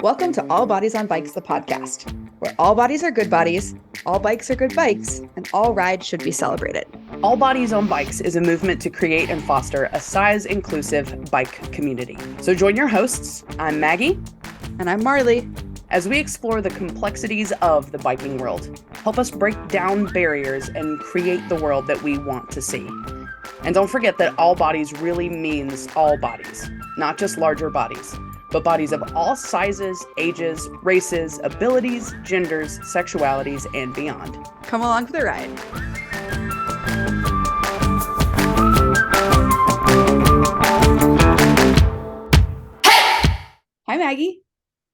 Welcome to All Bodies on Bikes, the podcast, where all bodies are good bodies, all bikes are good bikes, and all rides should be celebrated. All Bodies on Bikes is a movement to create and foster a size-inclusive bike community. So join your hosts, I'm Maggie. And I'm Marley. As we explore the complexities of the biking world, help us break down barriers and create the world that we want to see. And don't forget that all bodies really means all bodies, not just larger bodies, but bodies of all sizes, ages, races, abilities, genders, sexualities, and beyond. Come along for the ride. Hi, Maggie.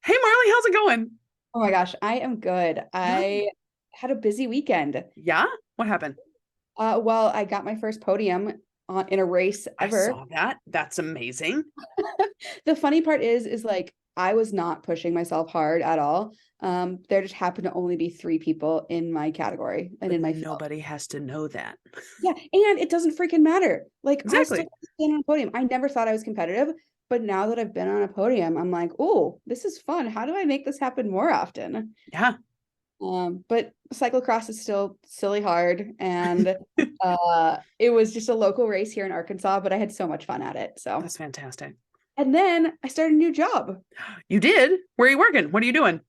Hey, Marley, how's it going? Oh my gosh, I am good. I had a busy weekend. Yeah? What happened? Well, I got my first podium in a race ever. I saw that. That's amazing. The funny part is like I was not pushing myself hard at all. There just happened to only be 3 people in my category and in my field. Nobody has to know that. Yeah, and it doesn't freaking matter. Like Exactly. I still stand on a podium. I never thought I was competitive, but now that I've been on a podium, I'm like, oh, this is fun. How do I make this happen more often? Yeah. But cyclocross is still silly hard, and it was just a local race here in Arkansas, but I had so much fun at it. So That's fantastic. And then I started a new job. You did? Where are you working? What are you doing?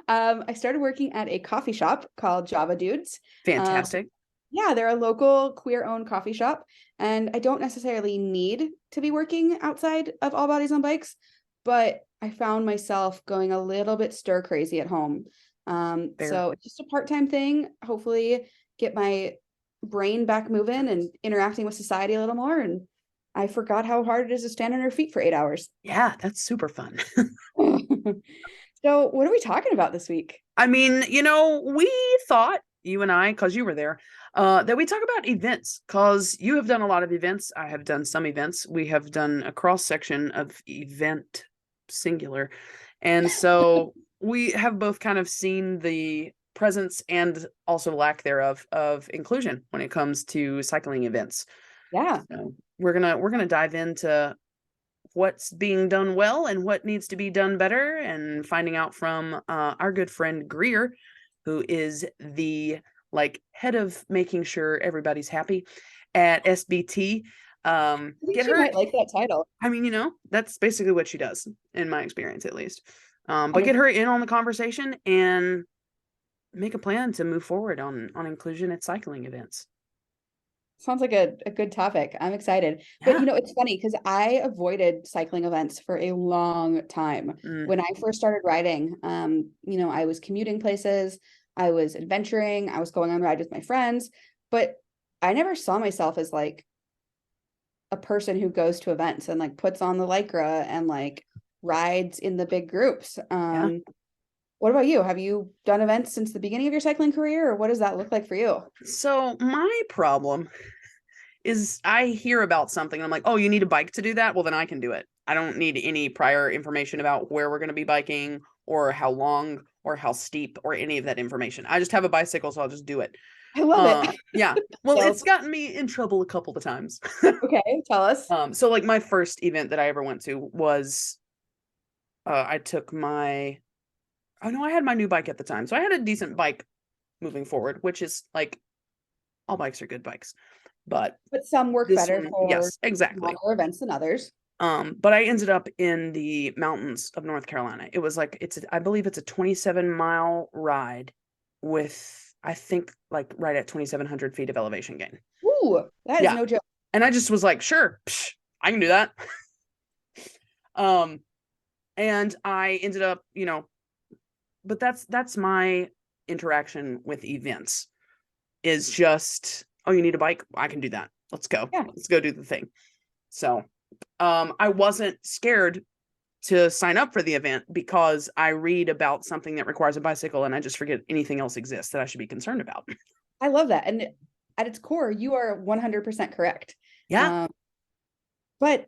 I started working at a coffee shop called Java Dudes. Fantastic. Yeah, they're a local queer-owned coffee shop, and I don't necessarily need to be working outside of All Bodies on Bikes, but I found myself going a little bit stir crazy at home. So it's just a part-time thing. Hopefully get my brain back moving and interacting with society a little more. And I forgot how hard it is to stand on your feet for 8 hours. Yeah, that's super fun. So what are we talking about this week? I mean, we thought, you and I, because you were there, that we talk about events, because you have done a lot of events. I have done some events. We have done a cross-section of event singular. And so we have both kind of seen the presence and also lack thereof of inclusion when it comes to cycling events. Yeah. So we're gonna dive into what's being done well and what needs to be done better, and finding out from our good friend Greer, who is the head of making sure everybody's happy at SBT. I think she might like that title. I mean, that's basically what she does, in my experience, at least. But get her in on the conversation and make a plan to move forward on inclusion at cycling events. Sounds like a good topic. I'm excited. Yeah. But it's funny because I avoided cycling events for a long time. When I first started riding, I was commuting places, I was adventuring, I was going on rides with my friends, but I never saw myself as like a person who goes to events and puts on the Lycra and rides in the big groups. What about you? Have you done events since the beginning of your cycling career, or what does that look like for you? So my problem is I hear about something and I'm like, oh, you need a bike to do that? Well, then I can do it. I don't need any prior information about where we're going to be biking or how long or how steep or any of that information. I just have a bicycle, so I'll just do it. I love it. Yeah. Well, it's gotten me in trouble a couple of times. Okay, tell us. So my first event that I ever went to was I took my I had my new bike at the time. So I had a decent bike moving forward, which is all bikes are good bikes. But some work better for yes, exactly. more events than others. But I ended up in the mountains of North Carolina. It was I believe it's a 27-mile ride with, I think, right at 2,700 feet of elevation gain. Ooh, that is no joke. And I just was like, sure, I can do that. And I ended up, but that's my interaction with events, is just, oh, you need a bike? I can do that. Let's go. Yeah. Let's go do the thing. So I wasn't scared to sign up for the event because I read about something that requires a bicycle and I just forget anything else exists that I should be concerned about. I love that. And at its core, you are 100% correct. Yeah. But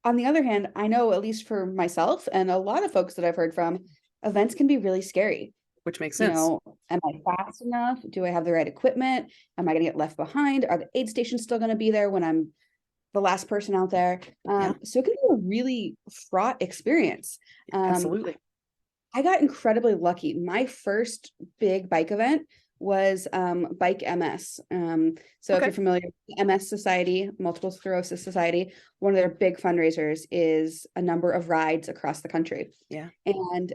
on the other hand, I know, at least for myself and a lot of folks that I've heard from, events can be really scary. Which makes sense. Am I fast enough? Do I have the right equipment? Am I going to get left behind? Are the aid stations still going to be there when I'm the last person out there. So it can be a really fraught experience. Absolutely. I got incredibly lucky. My first big bike event was Bike MS. So if you're familiar with the MS Society, Multiple Sclerosis Society, one of their big fundraisers is a number of rides across the country. Yeah. And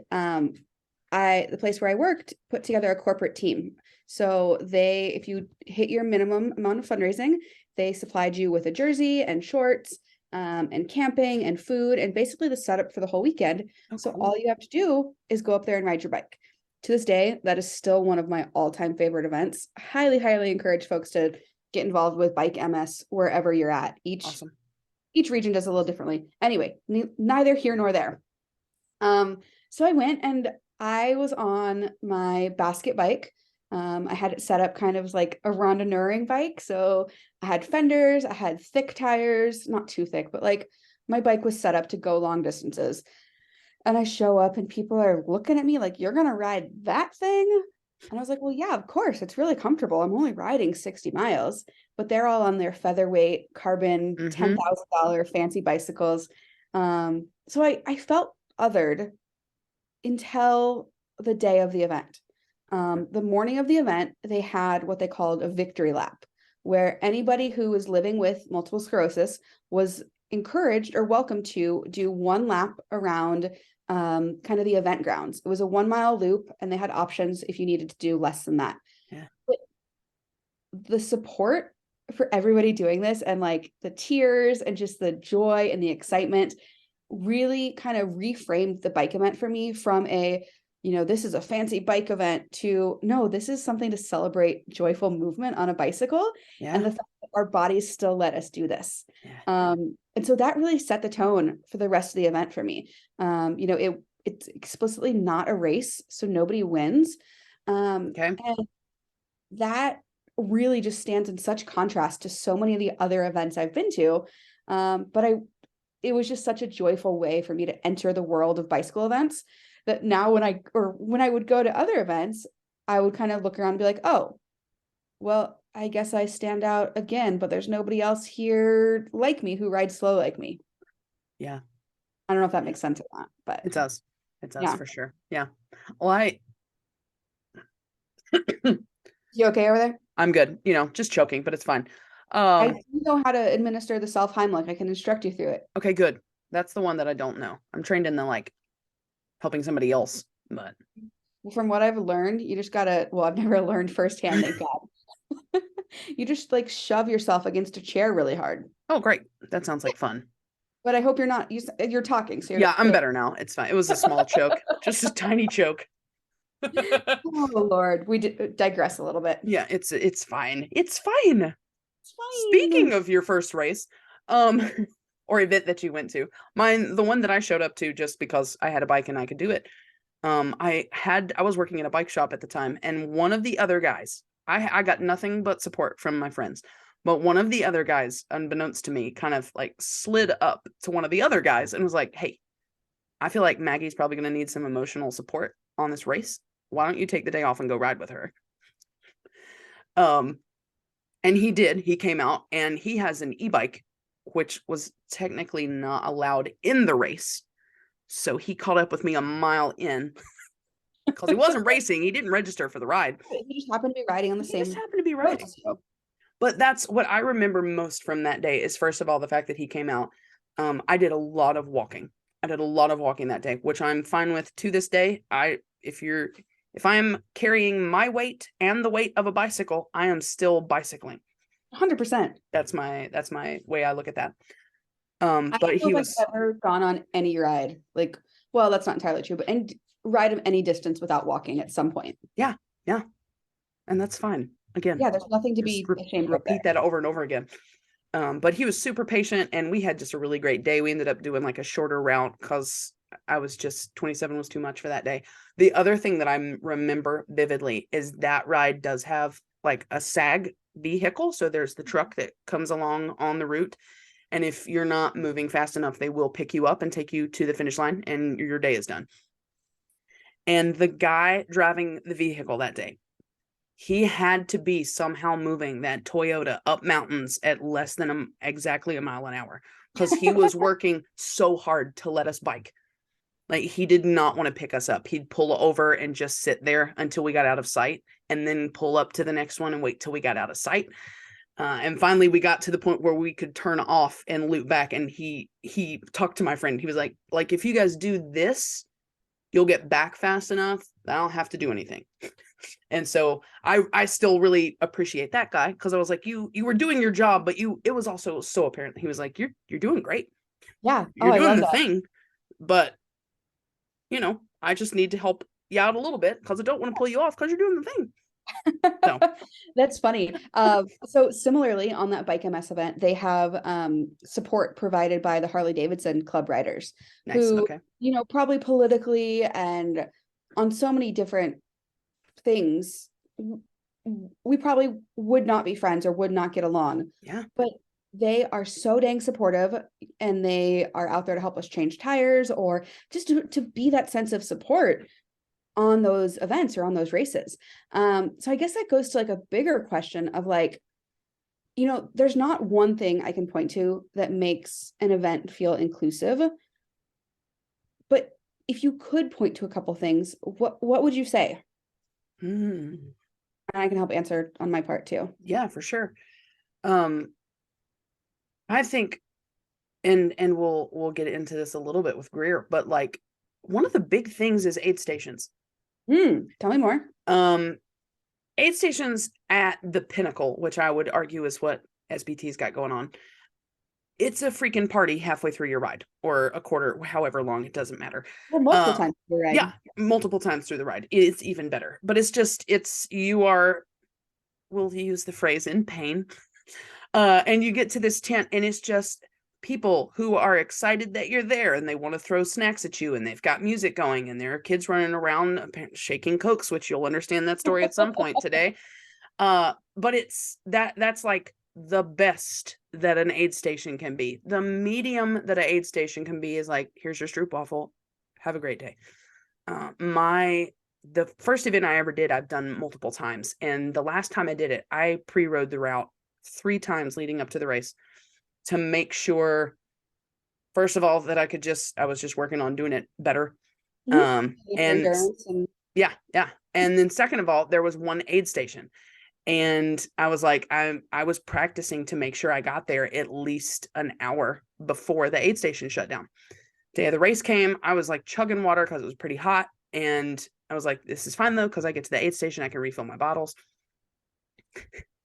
the place where I worked put together a corporate team. So if you hit your minimum amount of fundraising, they supplied you with a jersey and shorts, and camping and food, and basically the setup for the whole weekend. So all you have to do is go up there and ride your bike. To this day, that is still one of my all-time favorite events. Highly, highly encourage folks to get involved with Bike MS wherever you're at. Each region does a little differently. Anyway, neither here nor there. So I went and I was on my basket bike. I had it set up kind of like a randonneuring bike. So I had fenders, I had thick tires, not too thick, but like my bike was set up to go long distances. And I show up and people are looking at me like, you're going to ride that thing? And I was like, well, yeah, of course. It's really comfortable. I'm only riding 60 miles, but they're all on their featherweight carbon, $10,000 fancy bicycles. So I felt othered until the day of the event. The morning of the event, they had what they called a victory lap, where anybody who was living with multiple sclerosis was encouraged or welcome to do one lap around kind of the event grounds. It was a 1 mile loop, and they had options if you needed to do less than that. Yeah. But the support for everybody doing this, and like the tears and just the joy and the excitement, really kind of reframed the bike event for me from this is a fancy bike event to, no, this is something to celebrate joyful movement on a bicycle. Yeah. And the fact that our bodies still let us do this. Yeah. And so that really set the tone for the rest of the event for me. It's explicitly not a race, so nobody wins. And that really just stands in such contrast to so many of the other events I've been to. It was just such a joyful way for me to enter the world of bicycle events, that now when I would go to other events, I would kind of look around and be like, oh, well, I guess I stand out again, but there's nobody else here like me who rides slow like me. Yeah. I don't know if that makes sense or not, but it does. It does, for sure. Yeah. Well, you okay over there? I'm good. Just choking, but it's fine. I do know how to administer the self-Heimlich. I can instruct you through it. Okay, good. That's the one that I don't know. I'm trained in the helping somebody else, but from what I've learned, you just gotta, I've never learned firsthand, thank God. You just shove yourself against a chair really hard. Oh, great. That sounds like fun. But I hope you're talking. So yeah, I'm better now. It's fine. It was a small choke, just a tiny choke. Oh Lord, we digress a little bit. Yeah, it's fine. It's fine. Speaking of your first race, or event that you went to, the one that I showed up to just because I had a bike and I could do it. I was working in a bike shop at the time, and one of the other guys, I got nothing but support from my friends, but one of the other guys, unbeknownst to me, kind of slid up to one of the other guys and was like, hey, I feel like Maggie's probably going to need some emotional support on this race. Why don't you take the day off and go ride with her? And he did. He came out, and he has an e-bike, which was technically not allowed in the race. So he caught up with me a mile in because he wasn't racing. He didn't register for the ride. He just happened to be riding on the same. He just happened to be riding. But that's what I remember most from that day is, first of all, the fact that he came out. I did a lot of walking. That day, which I'm fine with to this day. If I'm carrying my weight and the weight of a bicycle, I am still bicycling. 100%. That's my way I look at that. But he was ever gone on any ride. That's not entirely true, but ride of any distance without walking at some point. Yeah. Yeah. And that's fine. Again. Yeah, there's nothing to be ashamed of. Repeat that over and over again. But he was super patient, and we had just a really great day. We ended up doing a shorter route because I was just 27 was too much for that day. The other thing that I remember vividly is that ride does have a SAG vehicle. So there's the truck that comes along on the route. And if you're not moving fast enough, they will pick you up and take you to the finish line, and your day is done. And the guy driving the vehicle that day, he had to be somehow moving that Toyota up mountains at less than exactly a mile an hour, because he was working so hard to let us bike. Like, he did not want to pick us up. He'd pull over and just sit there until we got out of sight, and then pull up to the next one and wait till we got out of sight. And finally we got to the point where we could turn off and loop back. And he talked to my friend. He was like, if you guys do this, you'll get back fast enough. I don't have to do anything. And so I still really appreciate that guy, because I was like, you were doing your job, but it was also so apparent. He was like, you're doing great. Yeah. You're doing the thing, but I just need to help you out a little bit, because I don't want to pull you off because you're doing the thing. So that's funny. So similarly, on that Bike MS event, they have support provided by the Harley Davidson club riders. Nice. Who, okay. Probably politically and on so many different things, we probably would not be friends or would not get along. Yeah. But they are so dang supportive, and they are out there to help us change tires, or just to be that sense of support on those events or on those races. So I guess that goes to like a bigger question of like, there's not one thing I can point to that makes an event feel inclusive. But if you could point to a couple things, what would you say? And I can help answer on my part too. Yeah, for sure. I think, and we'll get into this a little bit with Greer, but like, one of the big things is aid stations. Tell me more. Aid stations at the pinnacle, which I would argue is what SBT's got going on. It's a freaking party halfway through your ride, or a quarter, however long, it doesn't matter. Well, multiple times through the ride. Yeah, multiple times through the ride. It's even better. But we'll use the phrase, in pain. And you get to this tent, and it's just people who are excited that you're there, and they want to throw snacks at you, and they've got music going, and there are kids running around shaking Cokes, which you'll understand that story at some point today. But that's like the best that an aid station can be. The medium that an aid station can be is like, here's your stroopwafel, have a great day. The first event I ever did, I've done multiple times, and the last time I did it, I pre-rode the route 3 times leading up to the race, to make sure, first of all, that I was just working on doing it better. And yeah. And then second of all, there was one aid station, and I was like, I was practicing to make sure I got there at least an hour before the aid station shut down. Day of the race came, I was like chugging water because it was pretty hot, and I was like, this is fine though, because I get to the aid station, I can refill my bottles.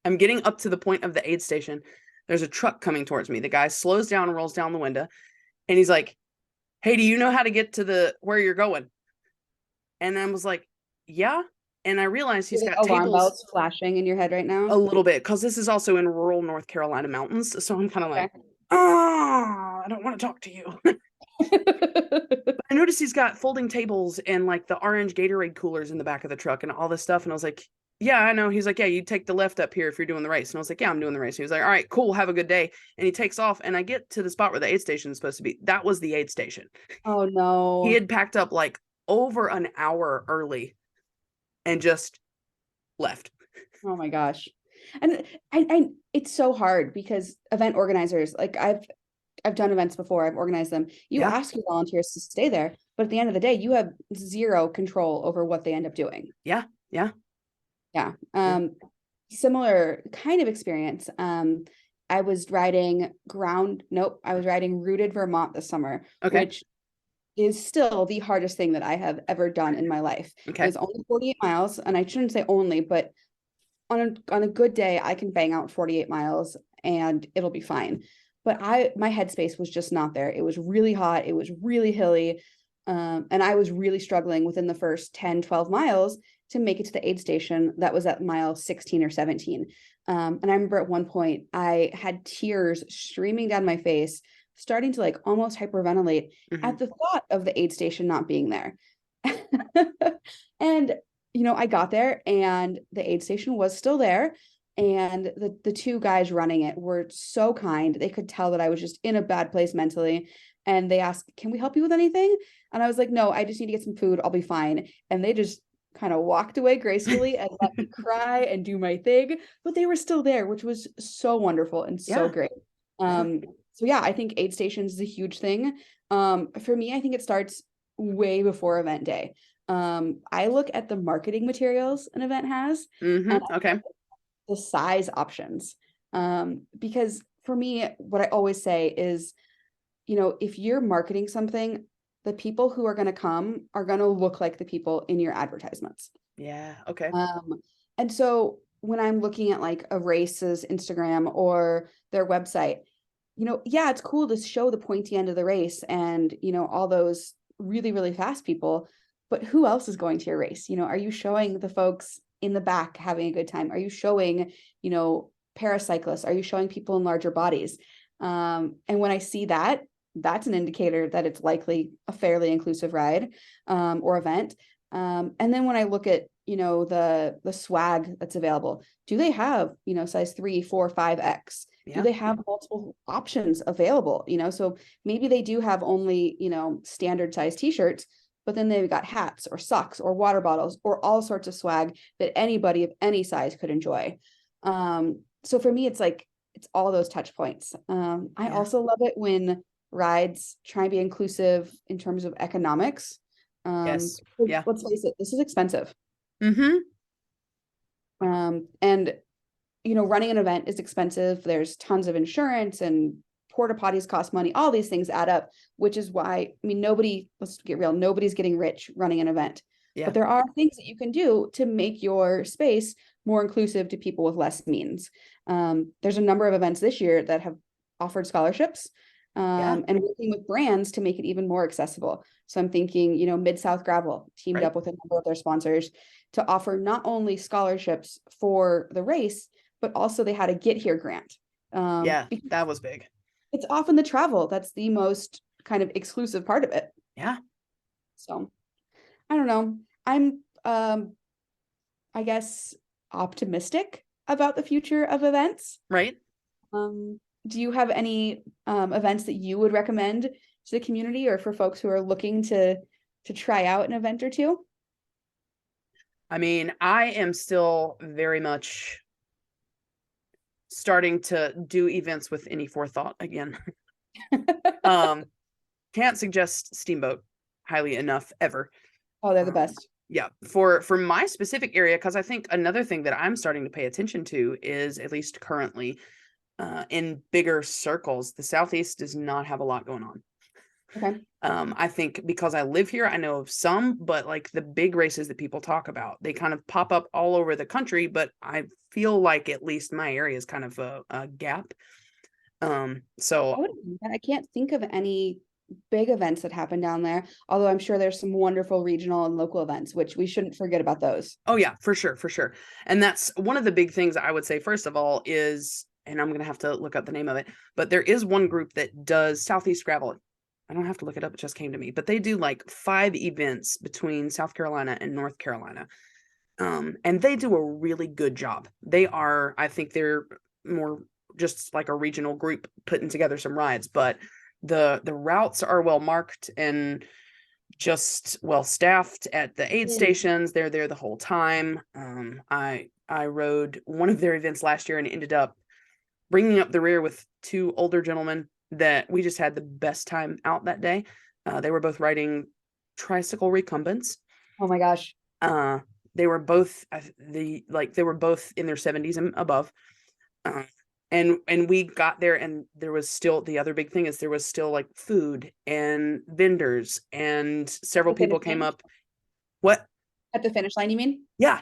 I'm getting up to the point of the aid station. There's a truck coming towards me. The guy slows down and rolls down the window, and he's like, hey, do you know how to get to where you're going? And I was like, yeah. And I realized he's got alarm tables bells flashing in your head right now. a little bit, because this is also in rural North Carolina mountains. So I'm kind of like, I don't want to talk to you. But I noticed he's got folding tables and like the orange Gatorade coolers in the back of the truck and all this stuff. And I was like, yeah, I know. He's like, yeah, you take the left up here if you're doing the race. And I was like, yeah, I'm doing the race. He was like, all right, cool, have a good day. And he takes off, and I get to the spot where the aid station is supposed to be. That was the aid station. Oh no. He had packed up like over an hour early and just left. Oh my gosh. And I it's so hard, because event organizers, like I've done events before, I've organized them. You ask your volunteers to stay there, but at the end of the day, you have zero control over what they end up doing. Yeah. Similar kind of experience. I was riding Rooted Vermont this summer, which is still the hardest thing that I have ever done in my life. Okay. It was only 48 miles, and I shouldn't say only, but on a good day, I can bang out 48 miles and it'll be fine. But my headspace was just not there. It was really hot. It was really hilly. And I was really struggling within the first 10, 12 miles to make it to the aid station that was at mile 16 or 17. And I remember at one point I had tears streaming down my face, starting to like almost hyperventilate at the thought of the aid station not being there. And, I got there, and the aid station was still there. And the 2 guys running it were so kind. They could tell that I was just in a bad place mentally. And they asked, can we help you with anything? And I was like, no, I just need to get some food. I'll be fine. And they just kind of walked away gracefully and let me cry and do my thing, but they were still there, which was so wonderful and so great. So yeah, I think aid stations is a huge thing. For me, I think it starts way before event day. I look at the marketing materials an event has, and the size options. Because for me, what I always say is, you know, if you're marketing something, the people who are going to come are going to look like the people in your advertisements. Yeah. Okay. And so when I'm looking at like a race's Instagram or their website, you know, yeah, it's cool to show the pointy end of the race and, you know, all those really, really fast people, but who else is going to your race? You know, are you showing the folks in the back having a good time? Are you showing, you know, paracyclists? Are you showing people in larger bodies? And when I see that, that's an indicator that it's likely a fairly inclusive ride or event. And then when I look at, you know, the swag that's available, do they have, you know, size 3, 4, 5X? Do they have multiple options available? You know, so maybe they do have only, you know, standard size t-shirts, but then they've got hats or socks or water bottles or all sorts of swag that anybody of any size could enjoy. So for me, it's like, it's all those touch points. I also love it when rides try and be inclusive in terms of economics. Let's face it, this is expensive. And you know, running an event is expensive. There's tons of insurance and porta potties cost money. All these things add up, which is why, I mean, let's get real, nobody's getting rich running an event. But there are things that you can do to make your space more inclusive to people with less means. There's a number of events this year that have offered scholarships and working with brands to make it even more accessible. So I'm thinking, you know, Mid-South Gravel teamed up with a number of their sponsors to offer not only scholarships for the race, but also they had a Get Here grant. That was big. It's often the travel that's the most kind of exclusive part of it. Yeah. So I don't know. I'm, I guess, optimistic about the future of events. Right. Do you have any events that you would recommend to the community or for folks who are looking to try out an event or two? I mean, I am still very much starting to do events with any forethought again. Can't suggest Steamboat highly enough ever. Oh, they're the best. Yeah, for my specific area, because I think another thing that I'm starting to pay attention to is, at least currently, in bigger circles, the Southeast does not have a lot going on. Okay. I think because I live here, I know of some, but like the big races that people talk about, they kind of pop up all over the country, but I feel like at least my area is kind of a gap. So I can't think of any big events that happen down there, although I'm sure there's some wonderful regional and local events, which we shouldn't forget about those. Oh yeah, for sure. And that's one of the big things I would say, first of all, is, and I'm going to have to look up the name of it, but there is one group that does Southeast Gravel. I don't have to look it up. It just came to me, but they do like 5 events between South Carolina and North Carolina. And they do a really good job. I think they're more just like a regional group putting together some rides, but the routes are well marked and just well staffed at the aid stations. They're there the whole time. I rode one of their events last year and ended up bringing up the rear with 2 older gentlemen that we just had the best time out that day. They were both riding tricycle recumbents. Oh my gosh. They were both they were both in their 70s and above. And we got there and there was still, the other big thing is there was still like food and vendors and several people came up. What? At the finish line, you mean? Yeah.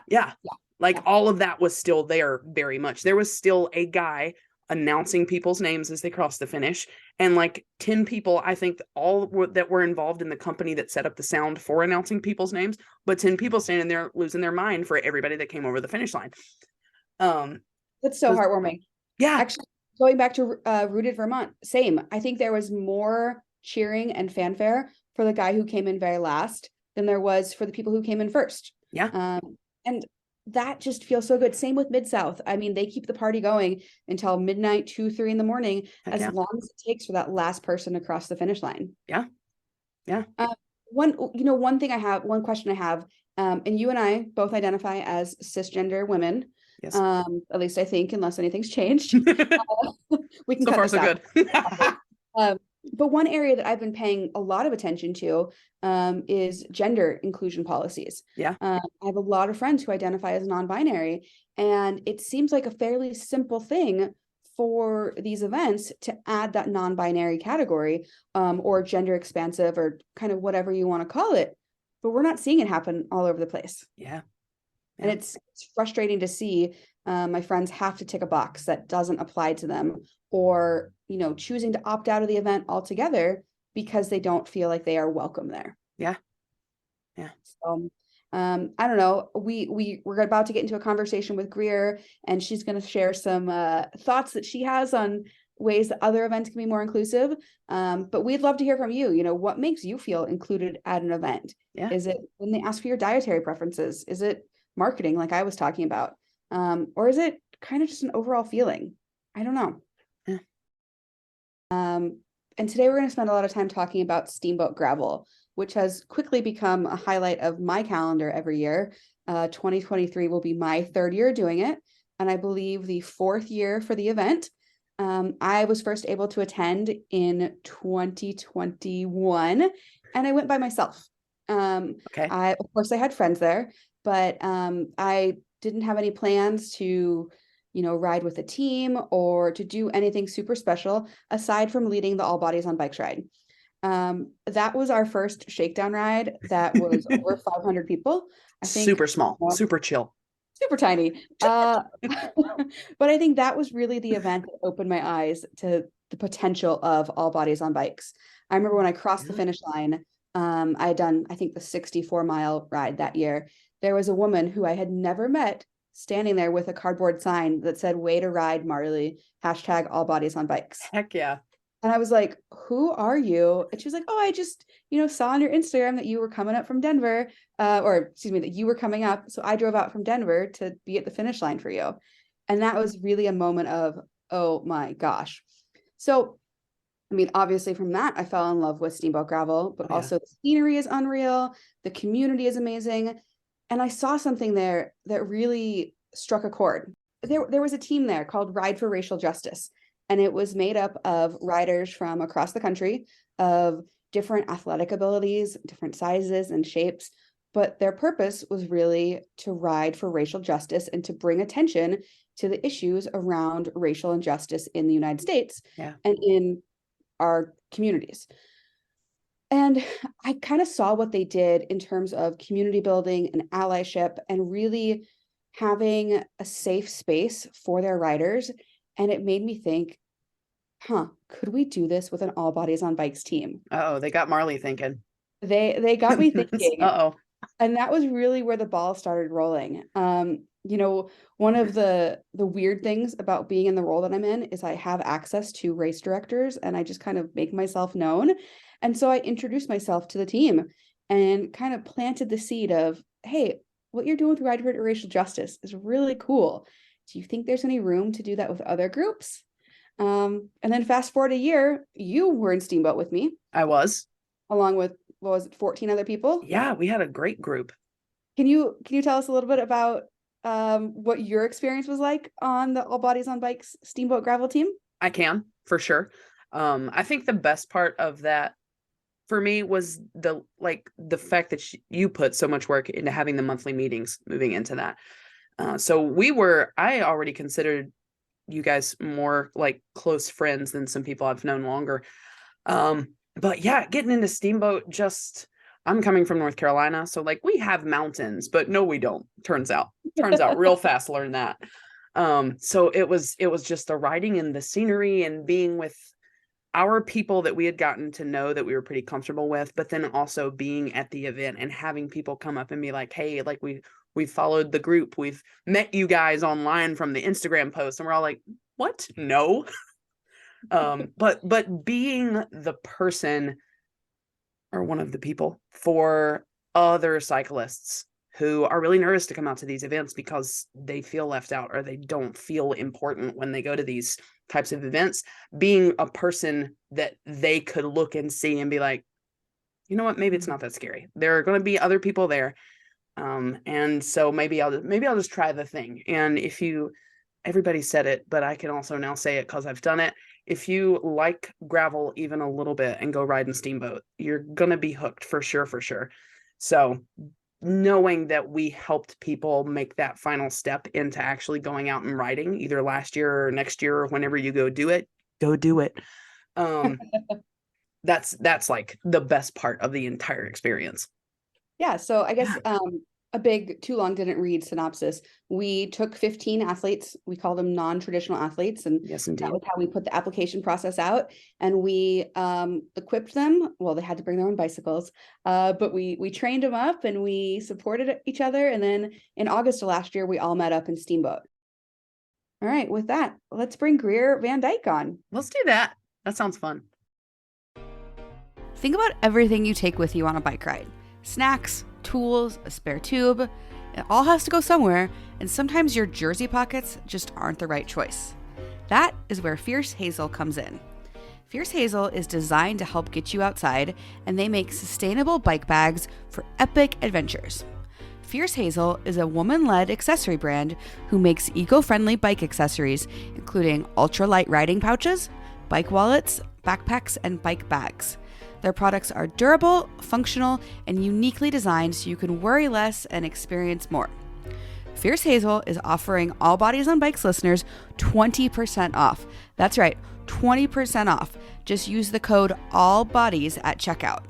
All of that was still there very much. There was still a guy announcing people's names as they crossed the finish. And like 10 people, I think that were involved in the company that set up the sound for announcing people's names, but 10 people standing there losing their mind for everybody that came over the finish line. That's so heartwarming. Yeah. Actually, going back to Rooted Vermont, same. I think there was more cheering and fanfare for the guy who came in very last than there was for the people who came in first. Yeah. And that just feels so good. Same with Mid-South. I mean, they keep the party going until midnight, 2, 3 in the morning, long as it takes for that last person to cross the finish line. Yeah. one question I have, and you and I both identify as cisgender women. Yes. At least I think, unless anything's changed. We can so cut far this so out. Good. But one area that I've been paying a lot of attention to is gender inclusion policies. Yeah. I have a lot of friends who identify as non-binary, and it seems like a fairly simple thing for these events to add that non-binary category, or gender expansive, or kind of whatever you want to call it. But we're not seeing it happen all over the place. Yeah. And it's frustrating to see my friends have to tick a box that doesn't apply to them, or, choosing to opt out of the event altogether because they don't feel like they are welcome there. Yeah. So, I don't know. We're about to get into a conversation with Greer, and she's going to share some thoughts that she has on ways that other events can be more inclusive. But we'd love to hear from you. What makes you feel included at an event? Yeah. Is it when they ask for your dietary preferences? Is it marketing, like I was talking about? Or is it kind of just an overall feeling? I don't know. Yeah. And today we're going to spend a lot of time talking about Steamboat Gravel, which has quickly become a highlight of my calendar every year. 2023 will be my third year doing it, and I believe the fourth year for the event. I was first able to attend in 2021, and I went by myself. Okay. Of course, I had friends there, but I didn't have any plans to ride with a team or to do anything super special aside from leading the All Bodies on Bikes ride. That was our first shakedown ride. That was over 500 people. I think super small, super chill, super tiny. But I think that was really the event that opened my eyes to the potential of All Bodies on Bikes. I remember when I crossed the finish line, I had done, I think, the 64-mile ride that year. There was a woman who I had never met standing there with a cardboard sign that said, "Way to ride, Marley, # All Bodies on Bikes." Heck yeah. And I was like, "Who are you?" And she was like, "Oh, I just, saw on your Instagram that you were coming up from Denver, that you were coming up. So I drove out from Denver to be at the finish line for you." And that was really a moment of, oh my gosh. So, obviously from that, I fell in love with Steamboat Gravel, but also the scenery is unreal. The community is amazing. And I saw something there that really struck a chord. There was a team there called Ride for Racial Justice, and it was made up of riders from across the country of different athletic abilities, different sizes and shapes. But their purpose was really to ride for racial justice and to bring attention to the issues around racial injustice in the United States and in our communities. And I kind of saw what they did in terms of community building and allyship and really having a safe space for their riders. And it made me think, could we do this with an All Bodies on Bikes team? Oh, they got Marley thinking. They got me thinking. And that was really where the ball started rolling. One of the weird things about being in the role that I'm in is I have access to race directors, and I just kind of make myself known. And so I introduced myself to the team and kind of planted the seed of, hey, what you're doing with Ride for Racial Justice is really cool. Do you think there's any room to do that with other groups? And then fast forward a year, you were in Steamboat with me. I was. Along with, what was it, 14 other people? Yeah, we had a great group. Can you tell us a little bit about what your experience was like on the All Bodies on Bikes Steamboat Gravel team? I can, for sure. I think the best part of that for me was the fact that you put so much work into having the monthly meetings moving into that. So I already considered you guys more like close friends than some people I've known longer. But yeah, getting into Steamboat, I'm coming from North Carolina, so we have mountains, but no, we don't. Turns out real fast, learn that. So it was just the riding and the scenery and being with our people that we had gotten to know that we were pretty comfortable with, but then also being at the event and having people come up and be like, "Hey, we followed the group. We've met you guys online from the Instagram post." And we're all like, "What? No." But being the person or one of the people for other cyclists who are really nervous to come out to these events because they feel left out or they don't feel important when they go to these types of events, being a person that they could look and see and be like, you know what, maybe it's not that scary. There are going to be other people there. And so maybe I'll just try the thing. And everybody said it, but I can also now say it because I've done it. If you like gravel even a little bit and go ride in Steamboat, you're going to be hooked for sure. So knowing that we helped people make that final step into actually going out and riding either last year or next year or whenever you go do it. That's like the best part of the entire experience. Yeah. So I guess a big too long didn't read synopsis. We took 15 athletes. We call them non-traditional athletes. And yes, indeed. That was how we put the application process out. And we equipped them. Well, they had to bring their own bicycles, but we trained them up and we supported each other. And then in August of last year, we all met up in Steamboat. All right. With that, let's bring Greer Van Dyck on. Let's do that. That sounds fun. Think about everything you take with you on a bike ride. Snacks, tools, a spare tube. It all has to go somewhere, and sometimes your jersey pockets just aren't the right choice. That is where Fierce Hazel comes in. Fierce Hazel is designed to help get you outside, and they make sustainable bike bags for epic adventures. Fierce Hazel is a woman-led accessory brand who makes eco-friendly bike accessories, including ultra-light riding pouches, bike wallets, backpacks, and bike bags. Their products are durable, functional, and uniquely designed so you can worry less and experience more. Fierce Hazel is offering All Bodies on Bikes listeners 20% off. That's right, 20% off. Just use the code ALLBODIES at checkout.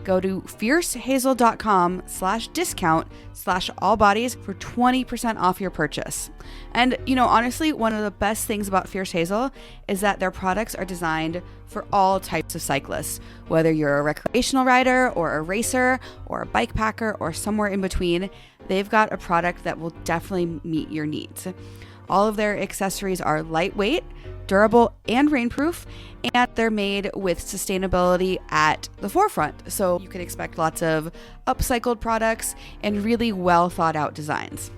Go to fiercehazel.com/discount/allbodies for 20% off your purchase. And, honestly, one of the best things about Fierce Hazel is that their products are designed for all types of cyclists. Whether you're a recreational rider or a racer or a bike packer or somewhere in between, they've got a product that will definitely meet your needs. All of their accessories are lightweight, durable, and rainproof, and they're made with sustainability at the forefront. So you can expect lots of upcycled products and really well thought out designs.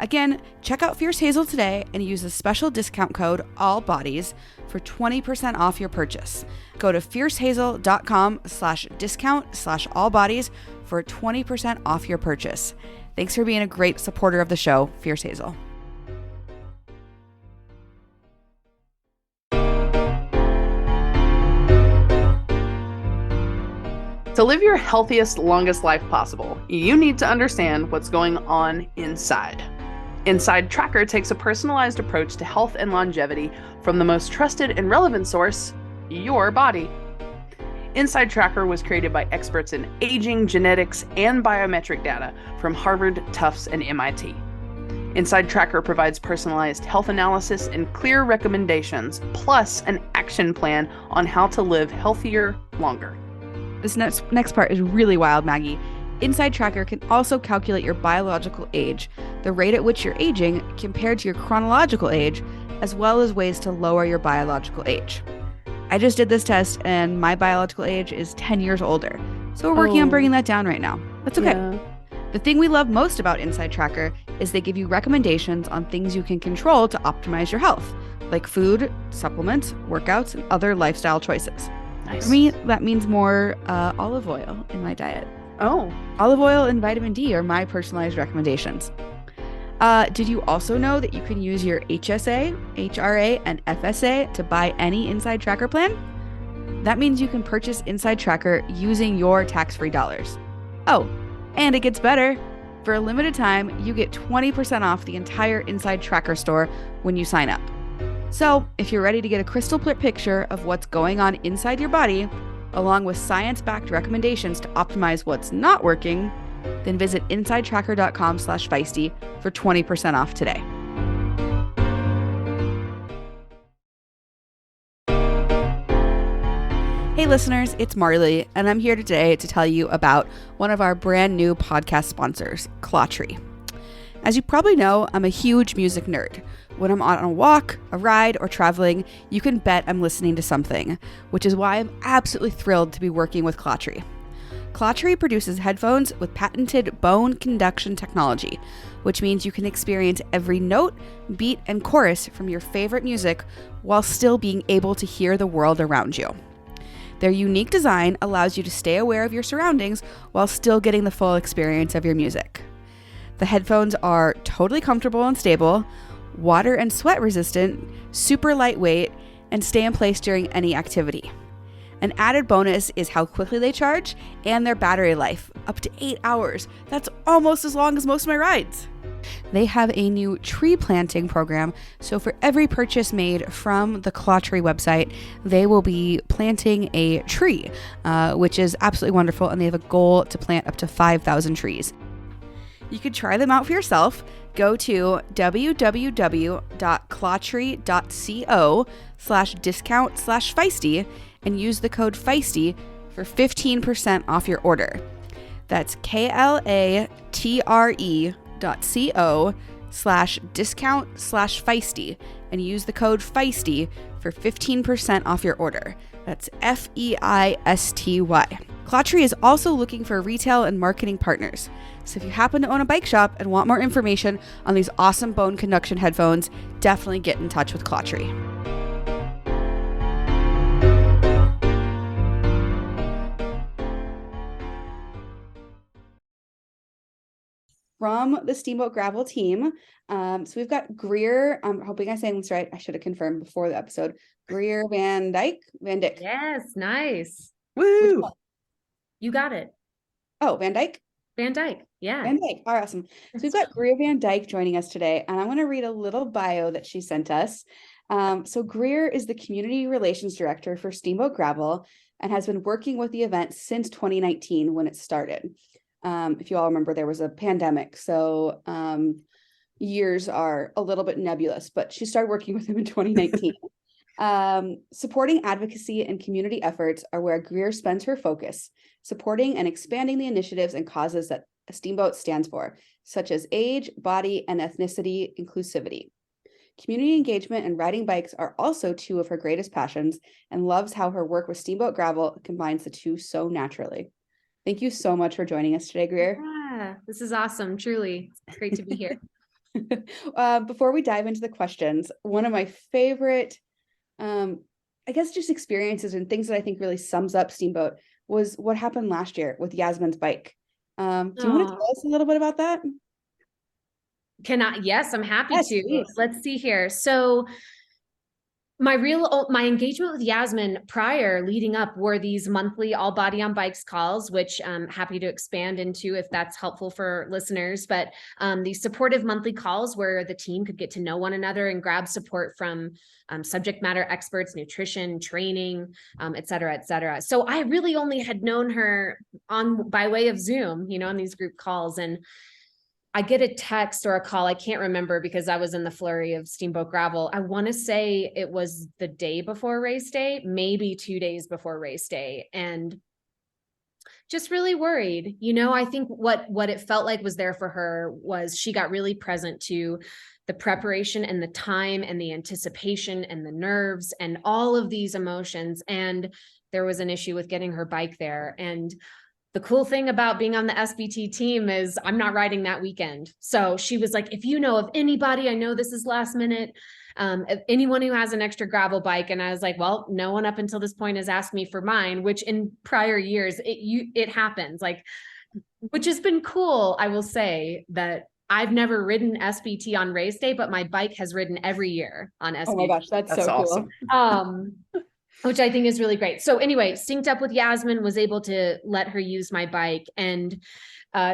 Again, check out Fierce Hazel today and use the special discount code ALLBODIES for 20% off your purchase. Go to fiercehazel.com/discount/allbodies for 20% off your purchase. Thanks for being a great supporter of the show, Fierce Hazel. To live your healthiest, longest life possible, you need to understand what's going on inside. Inside Tracker takes a personalized approach to health and longevity from the most trusted and relevant source, your body. Inside Tracker was created by experts in aging, genetics, and biometric data from Harvard, Tufts, and MIT. Inside Tracker provides personalized health analysis and clear recommendations, plus an action plan on how to live healthier longer. This next part is really wild, Maggie. Inside Tracker can also calculate your biological age, the rate at which you're aging compared to your chronological age, as well as ways to lower your biological age. I just did this test and my biological age is 10 years older. So we're working on bringing that down right now. That's okay. Yeah. The thing we love most about Inside Tracker is they give you recommendations on things you can control to optimize your health, like food, supplements, workouts, and other lifestyle choices. Nice. For me, that means more olive oil in my diet. Oh. Olive oil and vitamin D are my personalized recommendations. Did you also know that you can use your HSA, HRA, and FSA to buy any Inside Tracker plan? That means you can purchase Inside Tracker using your tax-free dollars. Oh, and it gets better. For a limited time, you get 20% off the entire Inside Tracker store when you sign up. So, if you're ready to get a crystal clear picture of what's going on inside your body, along with science-backed recommendations to optimize what's not working, then visit insidetracker.com/feisty for 20% off today. Hey listeners, it's Marley, and I'm here today to tell you about one of our brand new podcast sponsors, Clawtree. As you probably know, I'm a huge music nerd. When I'm on a walk, a ride, or traveling, you can bet I'm listening to something, which is why I'm absolutely thrilled to be working with Clawtree. Clawtree produces headphones with patented bone conduction technology, which means you can experience every note, beat, and chorus from your favorite music while still being able to hear the world around you. Their unique design allows you to stay aware of your surroundings while still getting the full experience of your music. The headphones are totally comfortable and stable, water and sweat resistant, super lightweight, and stay in place during any activity. An added bonus is how quickly they charge and their battery life, up to 8 hours. That's almost as long as most of my rides. They have a new tree planting program, so for every purchase made from the Clawtree website, they will be planting a tree, which is absolutely wonderful, and they have a goal to plant up to 5,000 trees. You could try them out for yourself. Go to www.clawtree.co/discount/feisty and use the code feisty for 15% off your order. That's KLATRE.co/discount/feisty and use the code feisty for 15% off your order. That's FEISTY. Clawtree is also looking for retail and marketing partners. So if you happen to own a bike shop and want more information on these awesome bone conduction headphones, definitely get in touch with Clawtree. From the Steamboat Gravel team. So we've got Greer, I'm hoping I'm saying this right. I should have confirmed before the episode. Greer Van Dyck. Yes, nice. Woo! You got it. Oh, Van Dyck? Van Dyck, yeah. Van Dyck, all right, awesome. So we've got Greer Van Dyck joining us today, and I want to read a little bio that she sent us. So Greer is the Community Relations Director for Steamboat Gravel and has been working with the event since 2019 when it started. If you all remember, there was a pandemic, so years are a little bit nebulous, but she started working with him in 2019. Supporting advocacy and community efforts are where Greer spends her focus, supporting and expanding the initiatives and causes that Steamboat stands for, such as age, body, and ethnicity inclusivity. Community engagement and riding bikes are also two of her greatest passions, and loves how her work with Steamboat Gravel combines the two so naturally. Thank you so much for joining us today, Greer. Yeah, this is awesome. Truly, it's great to be here. Before we dive into the questions, one of my favorite, I guess, just experiences and things that I think really sums up Steamboat was what happened last year with Yasmin's bike. Do you want to tell us a little bit about that? Yes, I'm happy to. Please. Let's see here. So my engagement with Yasmin prior leading up were these monthly all body on bikes calls, which I'm happy to expand into if that's helpful for listeners. But these supportive monthly calls where the team could get to know one another and grab support from subject matter experts, nutrition, training, et cetera, et cetera. So I really only had known her by way of Zoom, on these group calls. And I get a text or a call. I can't remember because I was in the flurry of Steamboat Gravel. I want to say it was the day before race day, maybe 2 days before race day. And just really worried. I think what it felt like was there for her was she got really present to the preparation and the time and the anticipation and the nerves and all of these emotions. And there was an issue with getting her bike there. And the cool thing about being on the SBT team is I'm not riding that weekend. So she was like, if you know of anybody, I know this is last minute, anyone who has an extra gravel bike. And I was like, well, no one up until this point has asked me for mine, which in prior years, it happens, which has been cool. I will say that I've never ridden SBT on race day, but my bike has ridden every year on SBT. Oh my gosh, that's so awesome. Cool. Which I think is really great. So anyway, synced up with Yasmin, was able to let her use my bike. And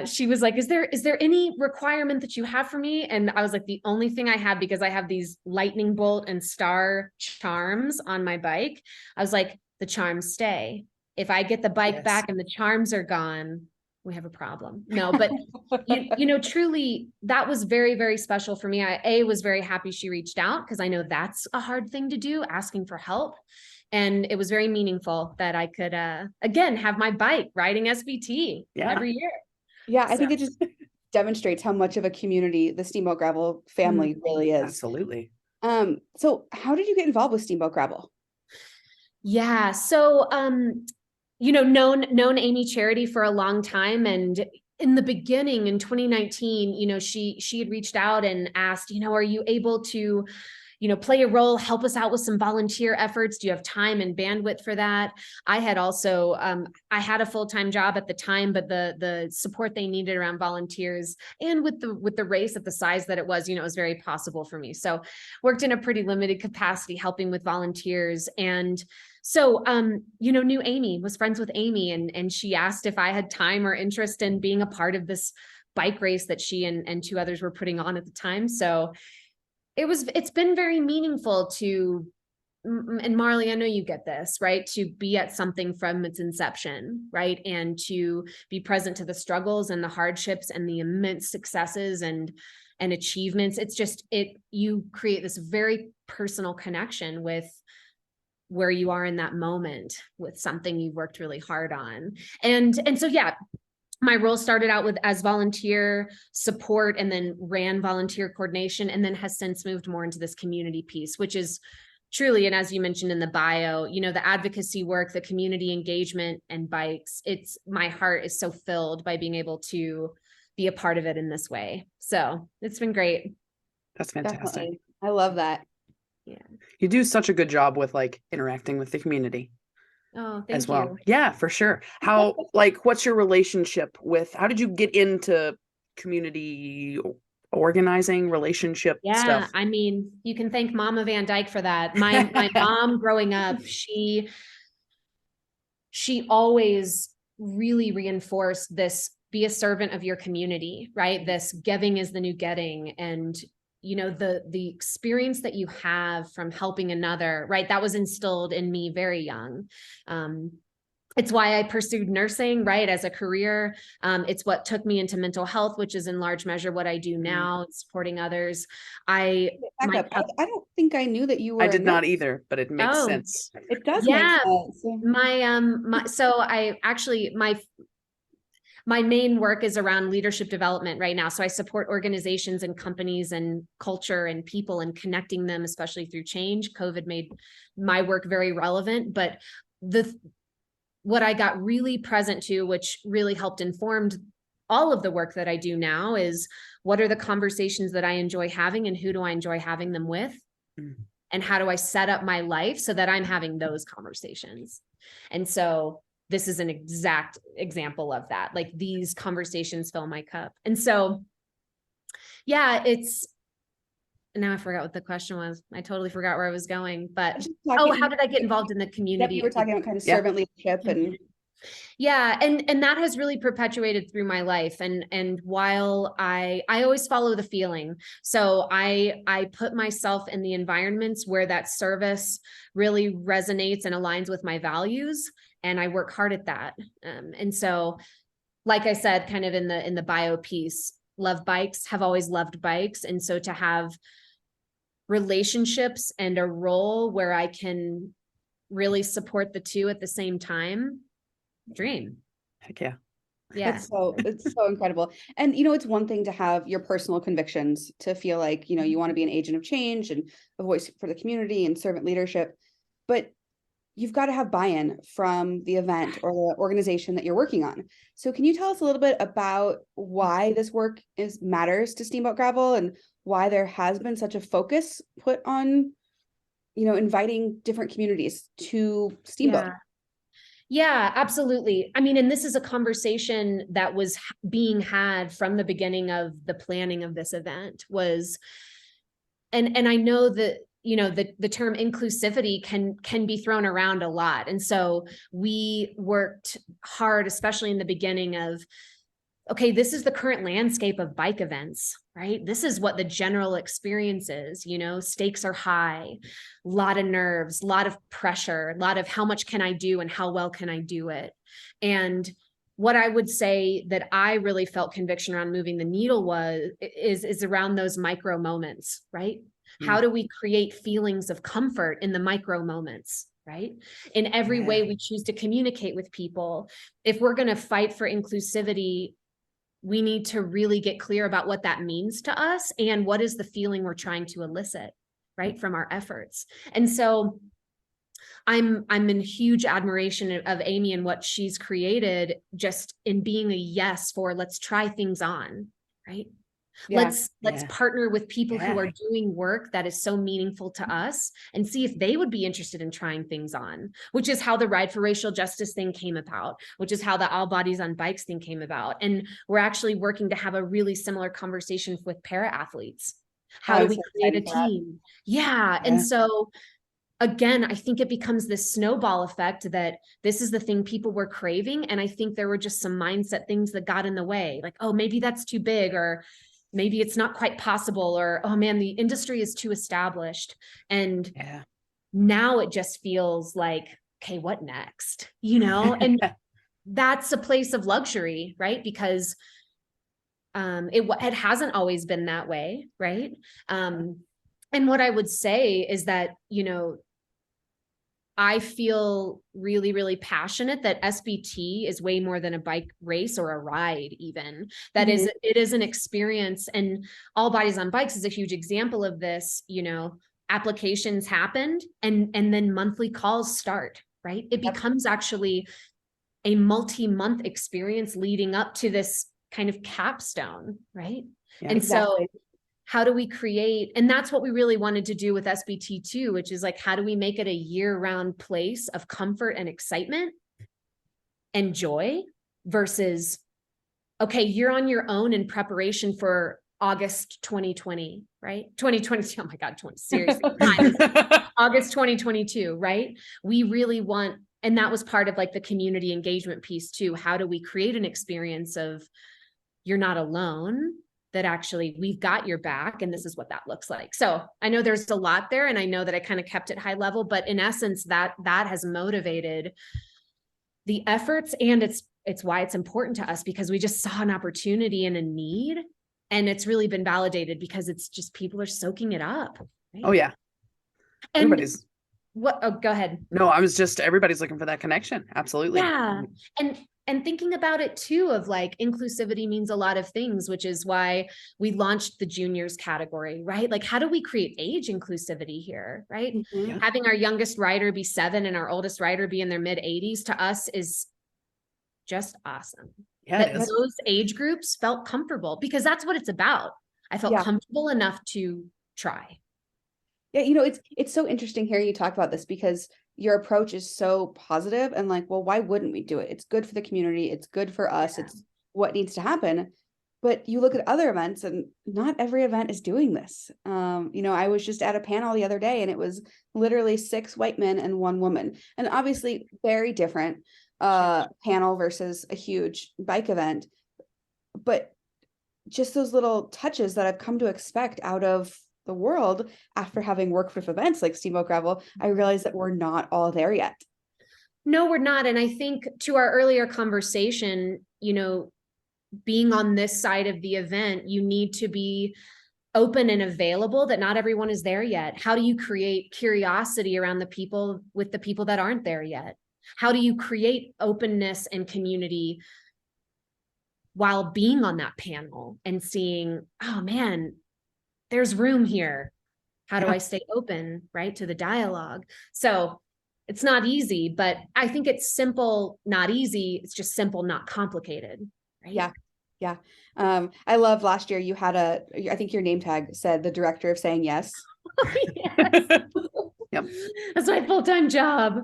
she was like, is there any requirement that you have for me? And I was like, the only thing I have, because I have these lightning bolt and star charms on my bike, I was like, the charms stay. If I get the bike back and the charms are gone, we have a problem. No, but truly that was very, very special for me. I was very happy she reached out because I know that's a hard thing to do, asking for help. And it was very meaningful that I could, again, have my bike riding SBT every year. Yeah, I think it just demonstrates how much of a community the Steamboat Gravel family really is. Absolutely. So how did you get involved with Steamboat Gravel? Yeah. So, known Amy Charity for a long time. And in the beginning in 2019, she had reached out and asked, are you able to play a role, help us out with some volunteer efforts? Do you have time and bandwidth for that? I had also, I had a full-time job at the time, but the support they needed around volunteers and with the race at the size that it was, it was very possible for me. So worked in a pretty limited capacity, helping with volunteers. And so, knew Amy, was friends with Amy, and she asked if I had time or interest in being a part of this bike race that she and two others were putting on at the time. So it's been very meaningful to, and Marley, I know you get this, right? To be at something from its inception, right? And to be present to the struggles and the hardships and the immense successes and achievements. It's just, you create this very personal connection with where you are in that moment with something you've worked really hard on. And so, yeah, my role started out as volunteer support, and then ran volunteer coordination, and then has since moved more into this community piece, which is truly, and as you mentioned in the bio, the advocacy work, the community engagement and bikes, my heart is so filled by being able to be a part of it in this way. So it's been great. That's fantastic. Definitely. I love that. Yeah. You do such a good job with interacting with the community. Oh, thank as well. you. Yeah, for sure. How, what's your relationship how did you get into community organizing, relationship stuff? I mean, you can thank Mama Van Dyck for that. My mom growing up, she always really reinforced this, be a servant of your community, right? This giving is the new getting. And the experience that you have from helping another, right? That was instilled in me very young. It's why I pursued nursing, right, as a career. It's what took me into mental health, which is in large measure what I do now, supporting others. I don't think I knew that you were. I did not either, but it makes sense. It does make sense. My main work is around leadership development right now. So I support organizations and companies and culture and people and connecting them, especially through change. COVID made my work very relevant, but what I got really present to, which really helped informed all of the work that I do now, is what are the conversations that I enjoy having and who do I enjoy having them with? And how do I set up my life so that I'm having those conversations? And so this is an exact example of that. These conversations fill my cup. And so, yeah, now I forgot what the question was. I totally forgot where I was going, but how did I get involved in the community? You were talking about kind of servant leadership and yeah. And that has really perpetuated through my life. And while I always follow the feeling. So I put myself in the environments where that service really resonates and aligns with my values. And I work hard at that. And so, like I said, kind of in the bio piece, love bikes, have always loved bikes. And so to have relationships and a role where I can really support the two at the same time, dream. Heck yeah. Yeah. It's so incredible. And, it's one thing to have your personal convictions, to feel like, you want to be an agent of change and a voice for the community and servant leadership, but you've got to have buy-in from the event or the organization that you're working on. So can you tell us a little bit about why this work matters to Steamboat Gravel and why there has been such a focus put on, inviting different communities to Steamboat? Yeah, absolutely. I mean, and this is a conversation that was being had from the beginning of the planning of this event and I know that, the term inclusivity can be thrown around a lot. And so we worked hard, especially in the beginning of, okay, this is the current landscape of bike events, right? This is what the general experience is, stakes are high, a lot of nerves, a lot of pressure, a lot of how much can I do and how well can I do it? And what I would say that I really felt conviction around moving the needle is around those micro moments, right? How do we create feelings of comfort in the micro moments, right? In every way we choose to communicate with people. If we're going to fight for inclusivity, we need to really get clear about what that means to us and what is the feeling we're trying to elicit, right, from our efforts. And so I'm in huge admiration of Amy and what she's created, just in being a yes for let's try things on, right? Yeah. Let's partner with people who are doing work that is so meaningful to us and see if they would be interested in trying things on, which is how the Ride for Racial Justice thing came about, which is how the All Bodies on Bikes thing came about. And we're actually working to have a really similar conversation with para athletes. How do we create a team? Yeah. And so again, I think it becomes this snowball effect that this is the thing people were craving. And I think there were just some mindset things that got in the way, like, oh, maybe that's too big, or maybe it's not quite possible, or, oh man, the industry is too established. And now it just feels like, okay, what next? You know, and that's a place of luxury, right? Because it hasn't always been that way, right? And what I would say is that, you know, I feel really, really passionate that SBT is way more than a bike race or a ride even. That is, it is an experience, and All Bodies on Bikes is a huge example of this. You know, applications happened and then monthly calls start, right? It becomes actually a multi-month experience leading up to this kind of capstone, right? And so how do we create, and that's what we really wanted to do with SBT too, which is like, how do we make it a year-round place of comfort and excitement and joy versus, okay, you're on your own in preparation for August 2020, right? 2022, oh my God, seriously, August 2022, right? We really want, and that was part of like the community engagement piece too. How do we create an experience of you're not alone, that actually we've got your back and this is what that looks like. So I know there's a lot there, and I know that I kind of kept it high level, but in essence, that has motivated the efforts, and it's why it's important to us, because we just saw an opportunity and a need, and it's really been validated because it's just people are soaking it up. Right? Oh yeah. And everybody's what, oh, go ahead. No, I was just, everybody's looking for that connection. Absolutely. Yeah. And thinking about it too, of like inclusivity means a lot of things, which is why we launched the juniors category, right? Like, how do we create age inclusivity here, right? Having our youngest rider be 7 and our oldest rider be in their mid 80s to us is just awesome. That those age groups felt comfortable, because that's what it's about. I felt comfortable enough to try. Yeah, you know, it's so interesting hearing you talk about this, because your approach is so positive and like, well, why wouldn't we do it? It's good for the community. It's good for us. It's what needs to happen. But you look at other events and not every event is doing this. You know, I was just at a panel the other day and it was literally 6 white men and 1 woman. And obviously very different panel versus a huge bike event. But just those little touches that I've come to expect out of the world after having worked with events like Steamboat Gravel, I realized that we're not all there yet. No, we're not. And I think to our earlier conversation, you know, being on this side of the event, you need to be open and available, that not everyone is there yet. How do you create curiosity around the people with the people that aren't there yet? How do you create openness and community while being on that panel and seeing, oh man, there's room here. How do I stay open, right, to the dialogue? So it's not easy, but I think it's simple, not easy. It's just simple, not complicated. Right? Yeah. I love last year you had I think your name tag said the director of saying yes. Yes. That's my full-time job.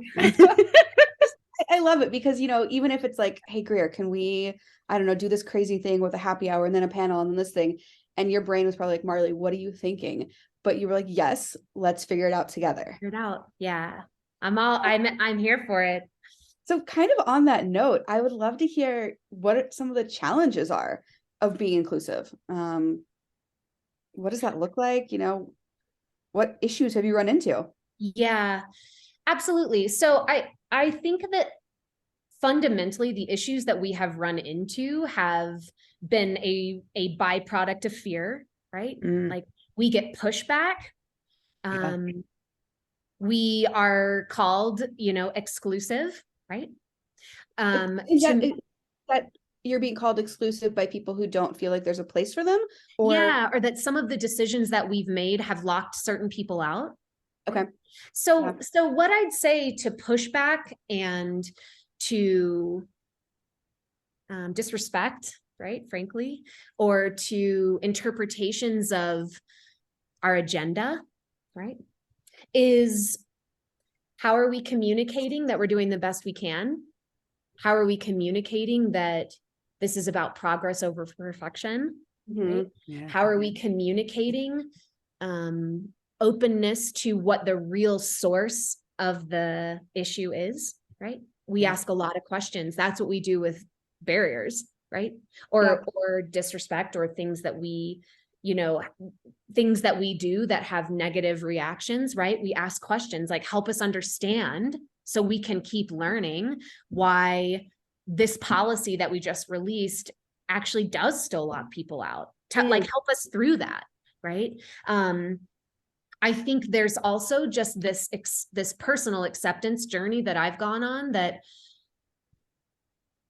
I love it because, you know, even if it's like, hey, Greer, can we, I don't know, do this crazy thing with a happy hour and then a panel and then this thing, and your brain was probably like, Marley, what are you thinking? But you were like, yes, let's figure it out together. Figure it out. Yeah. I'm here for it. So kind of on that note, I would love to hear what some of the challenges are of being inclusive. What does that look like? You know, what issues have you run into? Yeah, absolutely. So I think that fundamentally the issues that we have run into have been a byproduct of fear, right? Like we get pushback. We are called, you know, exclusive, right? Is that you're being called exclusive by people who don't feel like there's a place for them? Or or that some of the decisions that we've made have locked certain people out. Okay. So what I'd say to pushback and to disrespect right? Frankly, or to interpretations of our agenda, right? Is how are we communicating that we're doing the best we can? How are we communicating that this is about progress over perfection? Right? Yeah. How are we communicating openness to what the real source of the issue is, right? We ask a lot of questions. That's what we do with barriers, right? Or disrespect, or things that we, things that we do that have negative reactions, right? We ask questions like, help us understand so we can keep learning why this policy that we just released actually does still lock people out. Like, help us through that, right? I think there's also just this personal acceptance journey that I've gone on, that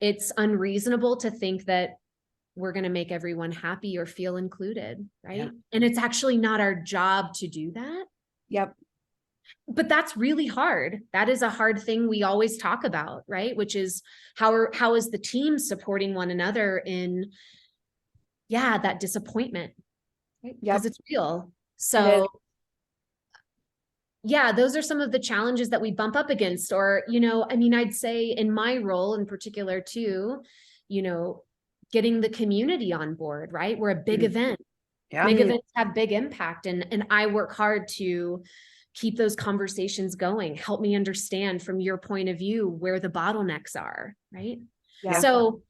it's unreasonable to think that we're going to make everyone happy or feel included, right? Yeah. And it's actually not our job to do that. Yep. But that's really hard. That is a hard thing we always talk about, right? Which is how is the team supporting one another in, that disappointment, right? Because it's real. So those are some of the challenges that we bump up against. Or, I'd say in my role in particular too, getting the community on board, right? We're a big event. Yeah. Big events have big impact. And I work hard to keep those conversations going. Help me understand from your point of view where the bottlenecks are, right? Yeah. So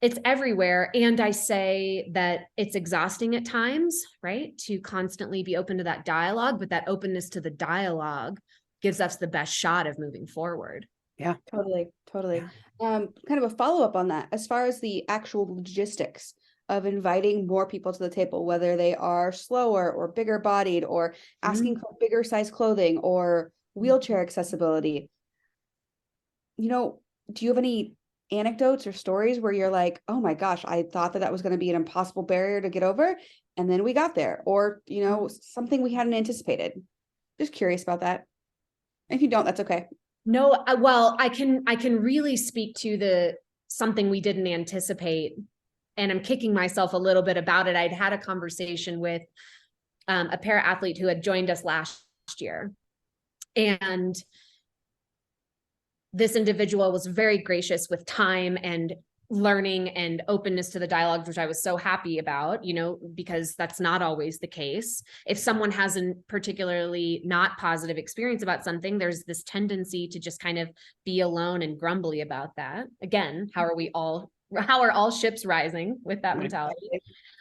it's everywhere. And I say that it's exhausting at times, right? To constantly be open to that dialogue, but that openness to the dialogue gives us the best shot of moving forward. Yeah, totally. Yeah. Kind of a follow-up on that, as far as the actual logistics of inviting more people to the table, whether they are slower or bigger bodied, or asking for bigger size clothing or wheelchair accessibility. Do you have any anecdotes or stories where you're like, oh my gosh, I thought that was going to be an impossible barrier to get over, and then we got there? Or, something we hadn't anticipated? Just curious about that. If you don't, that's okay. No, well, I can really speak to something we didn't anticipate. And I'm kicking myself a little bit about it. I'd had a conversation with a para-athlete who had joined us last year. And this individual was very gracious with time and learning and openness to the dialogue, which I was so happy about, because that's not always the case. If someone has a particularly not positive experience about something, there's this tendency to just kind of be alone and grumbly about that. Again, how are all ships rising with that mentality?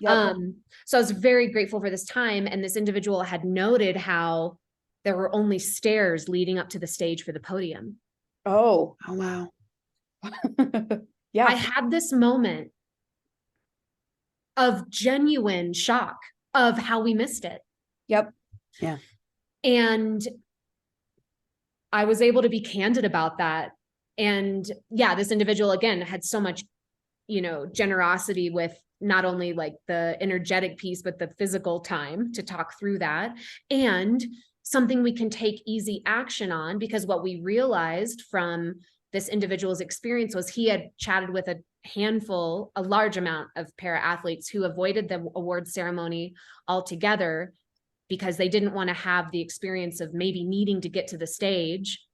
Yep. So I was very grateful for this time. And this individual had noted how there were only stairs leading up to the stage for the podium. Oh wow. Yeah. I had this moment of genuine shock of how we missed it. Yep. Yeah. And I was able to be candid about that. And this individual, again, had so much, generosity with not only like the energetic piece, but the physical time to talk through that, and something we can take easy action on. Because what we realized from this individual's experience was he had chatted with a large amount of para-athletes who avoided the award ceremony altogether because they didn't want to have the experience of maybe needing to get to the stage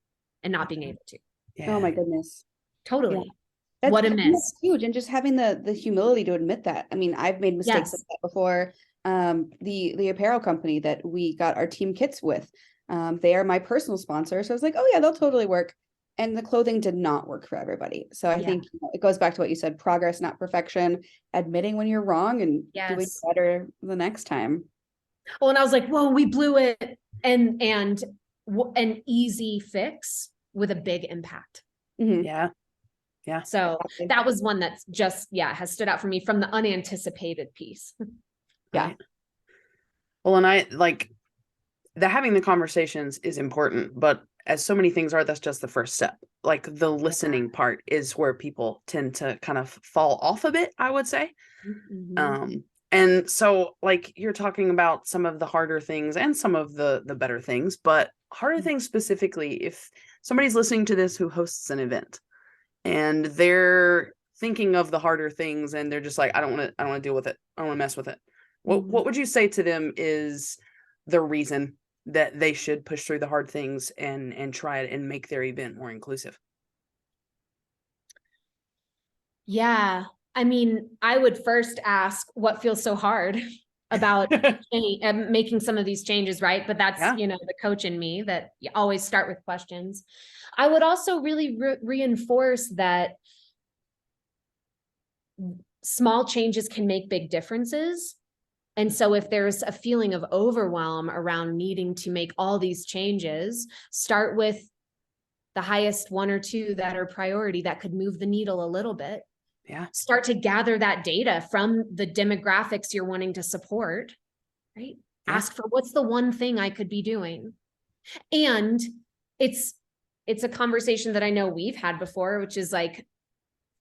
and not being able to. Yeah. Oh my goodness. Totally. Yeah. What a miss. That's huge. And just having the humility to admit that. I mean, I've made mistakes like that before. The apparel company that we got our team kits with, they are my personal sponsor. So I was like, oh yeah, they'll totally work. And the clothing did not work for everybody. So I think it goes back to what you said, progress, not perfection, admitting when you're wrong and doing better the next time. Well, and I was like, whoa, we blew it. And an easy fix with a big impact. Mm-hmm. Yeah. So that was one that's just, has stood out for me from the unanticipated piece. Yeah. Right. Well, and I like having the conversations is important, but as so many things are, that's just the first step. Like the listening part is where people tend to kind of fall off a bit, I would say. Mm-hmm. And so like you're talking about some of the harder things and some of the better things, but harder things specifically, if somebody's listening to this who hosts an event and they're thinking of the harder things, and they're just like, I don't want to deal with it. I don't want to mess with it. What would you say to them is the reason that they should push through the hard things and try it and make their event more inclusive? Yeah. I mean, I would first ask what feels so hard about making some of these changes, right? But that's, the coach in me that you always start with questions. I would also really reinforce that small changes can make big differences. And so if there's a feeling of overwhelm around needing to make all these changes, start with the highest one or two that are priority that could move the needle a little bit. Yeah. Start to gather that data from the demographics you're wanting to support, right? Yeah. Ask for what's the one thing I could be doing. And it's a conversation that I know we've had before, which is like,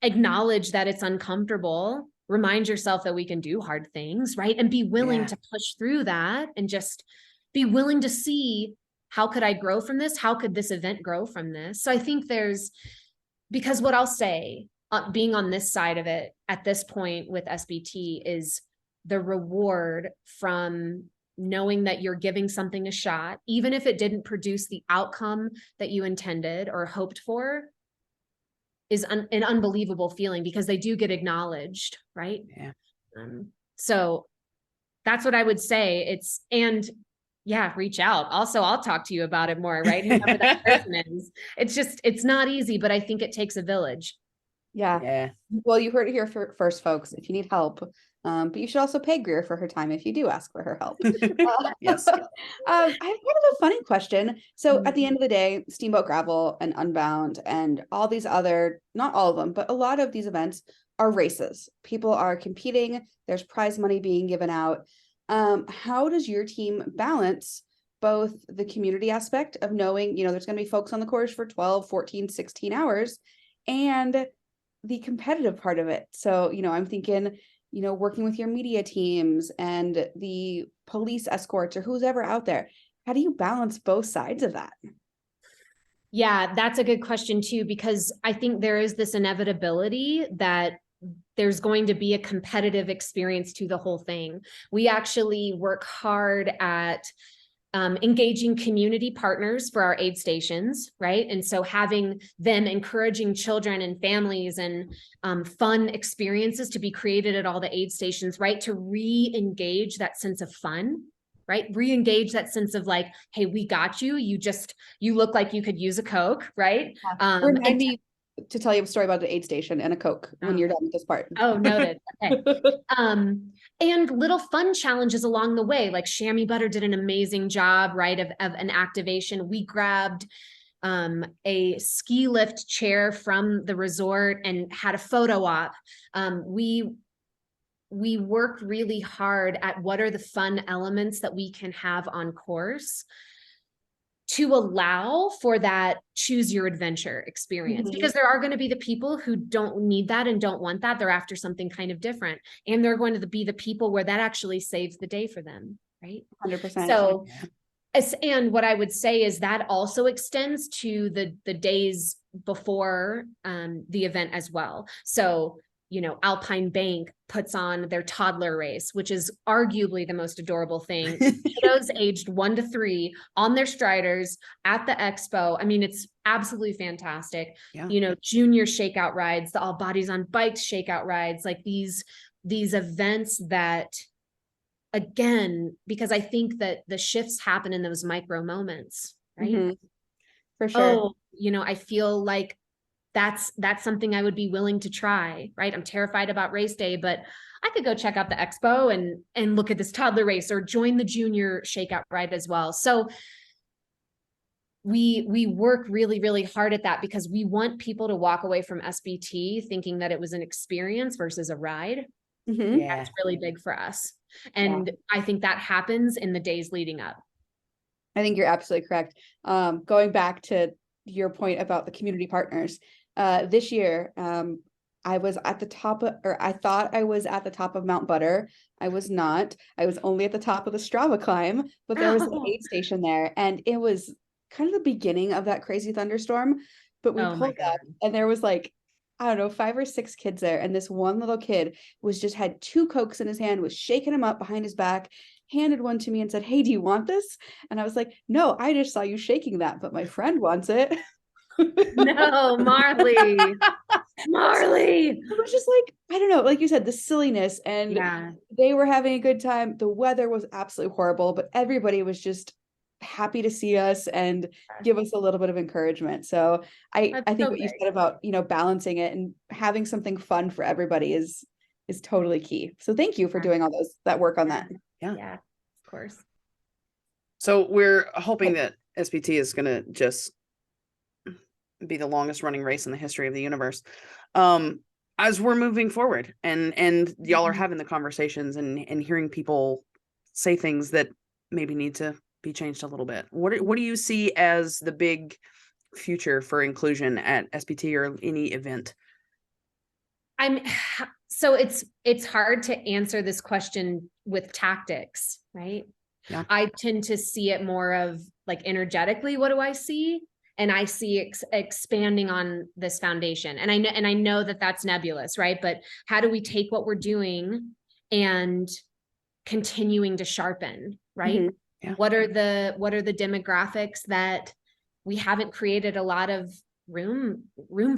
acknowledge that it's uncomfortable. Remind yourself that we can do hard things, right? And be willing to push through that, and just be willing to see, how could I grow from this? How could this event grow from this? So I think because what I'll say, being on this side of it at this point with SBT, is the reward from knowing that you're giving something a shot, even if it didn't produce the outcome that you intended or hoped for, is an unbelievable feeling, because they do get acknowledged, right? Yeah. So that's what I would say. Reach out. Also, I'll talk to you about it more, right? Whoever that person is. It's not easy, but I think it takes a village. Yeah. Well, you heard it here first, folks. If you need help, but you should also pay Greer for her time if you do ask for her help. Yes. I have kind of a funny question. So at the end of the day, Steamboat Gravel and Unbound and all these other, not all of them, but a lot of these events are races. People are competing. There's prize money being given out. How does your team balance both the community aspect of knowing, there's going to be folks on the course for 12, 14, 16 hours, and the competitive part of it? So, I'm thinking, working with your media teams and the police escorts or who's ever out there. How do you balance both sides of that? Yeah, that's a good question too, because I think there is this inevitability that there's going to be a competitive experience to the whole thing. We actually work hard at engaging community partners for our aid stations, right? And so having them encouraging children and families and fun experiences to be created at all the aid stations, right? To re-engage that sense of fun, right? Re-engage that sense of like, hey, we got you. You look like you could use a Coke, right? Remind me to tell you a story about the aid station and a Coke when you're done with this part. Oh, noted. Okay. And little fun challenges along the way, like Chamois Butter did an amazing job, right? Of an activation. We grabbed a ski lift chair from the resort and had a photo op. We worked really hard at what are the fun elements that we can have on course to allow for that choose your adventure experience, because there are going to be the people who don't need that and don't want that. They're after something kind of different. And they're going to be the people where that actually saves the day for them. Right. 100%. So, and what I would say is that also extends to the days before the event as well. So, Alpine Bank puts on their toddler race, which is arguably the most adorable thing. Kiddos aged 1 to 3 on their striders at the expo. I mean, it's absolutely fantastic. Yeah. Junior shakeout rides, the all bodies on bikes shakeout rides, like these events that, again, because I think that the shifts happen in those micro moments, right? For sure. Oh, I feel like that's something I would be willing to try, right? I'm terrified about race day, but I could go check out the expo and look at this toddler race or join the junior shakeout ride as well. So we work really, really hard at that, because we want people to walk away from SBT thinking that it was an experience versus a ride. That's really big for us. And I think that happens in the days leading up. I think you're absolutely correct. Going back to your point about the community partners, this year, I was at the top of, or I thought I was at the top of Mount Butter. I was not. I was only at the top of the Strava climb, but there was an aid station there, and it was kind of the beginning of that crazy thunderstorm. But we pulled up, and there was like I don't know, 5 or 6 kids there. And this one little kid had 2 Cokes in his hand, was shaking them up behind his back, handed one to me and said, "Hey, do you want this?" And I was like, "No, I just saw you shaking that, but my friend wants it." No, Marley. Marley. It was just like, I don't know, like you said, the silliness, and they were having a good time. The weather was absolutely horrible, but everybody was just happy to see us and give us a little bit of encouragement. So I think what you said about, balancing it and having something fun for everybody is totally key. So thank you for doing all that work on that. Yeah, of course. So we're hoping that SBT is going to just be the longest running race in the history of the universe. As we're moving forward and y'all are having the conversations and hearing people say things that maybe need to be changed a little bit. What do you see as the big future for inclusion at SBT or any event? So it's hard to answer this question with tactics, right? Yeah. I tend to see it more of like energetically, what do I see? And I see expanding on this foundation. And I know that that's nebulous, right? But how do we take what we're doing and continuing to sharpen, right? Mm-hmm. Yeah. What are the demographics that we haven't created a lot of room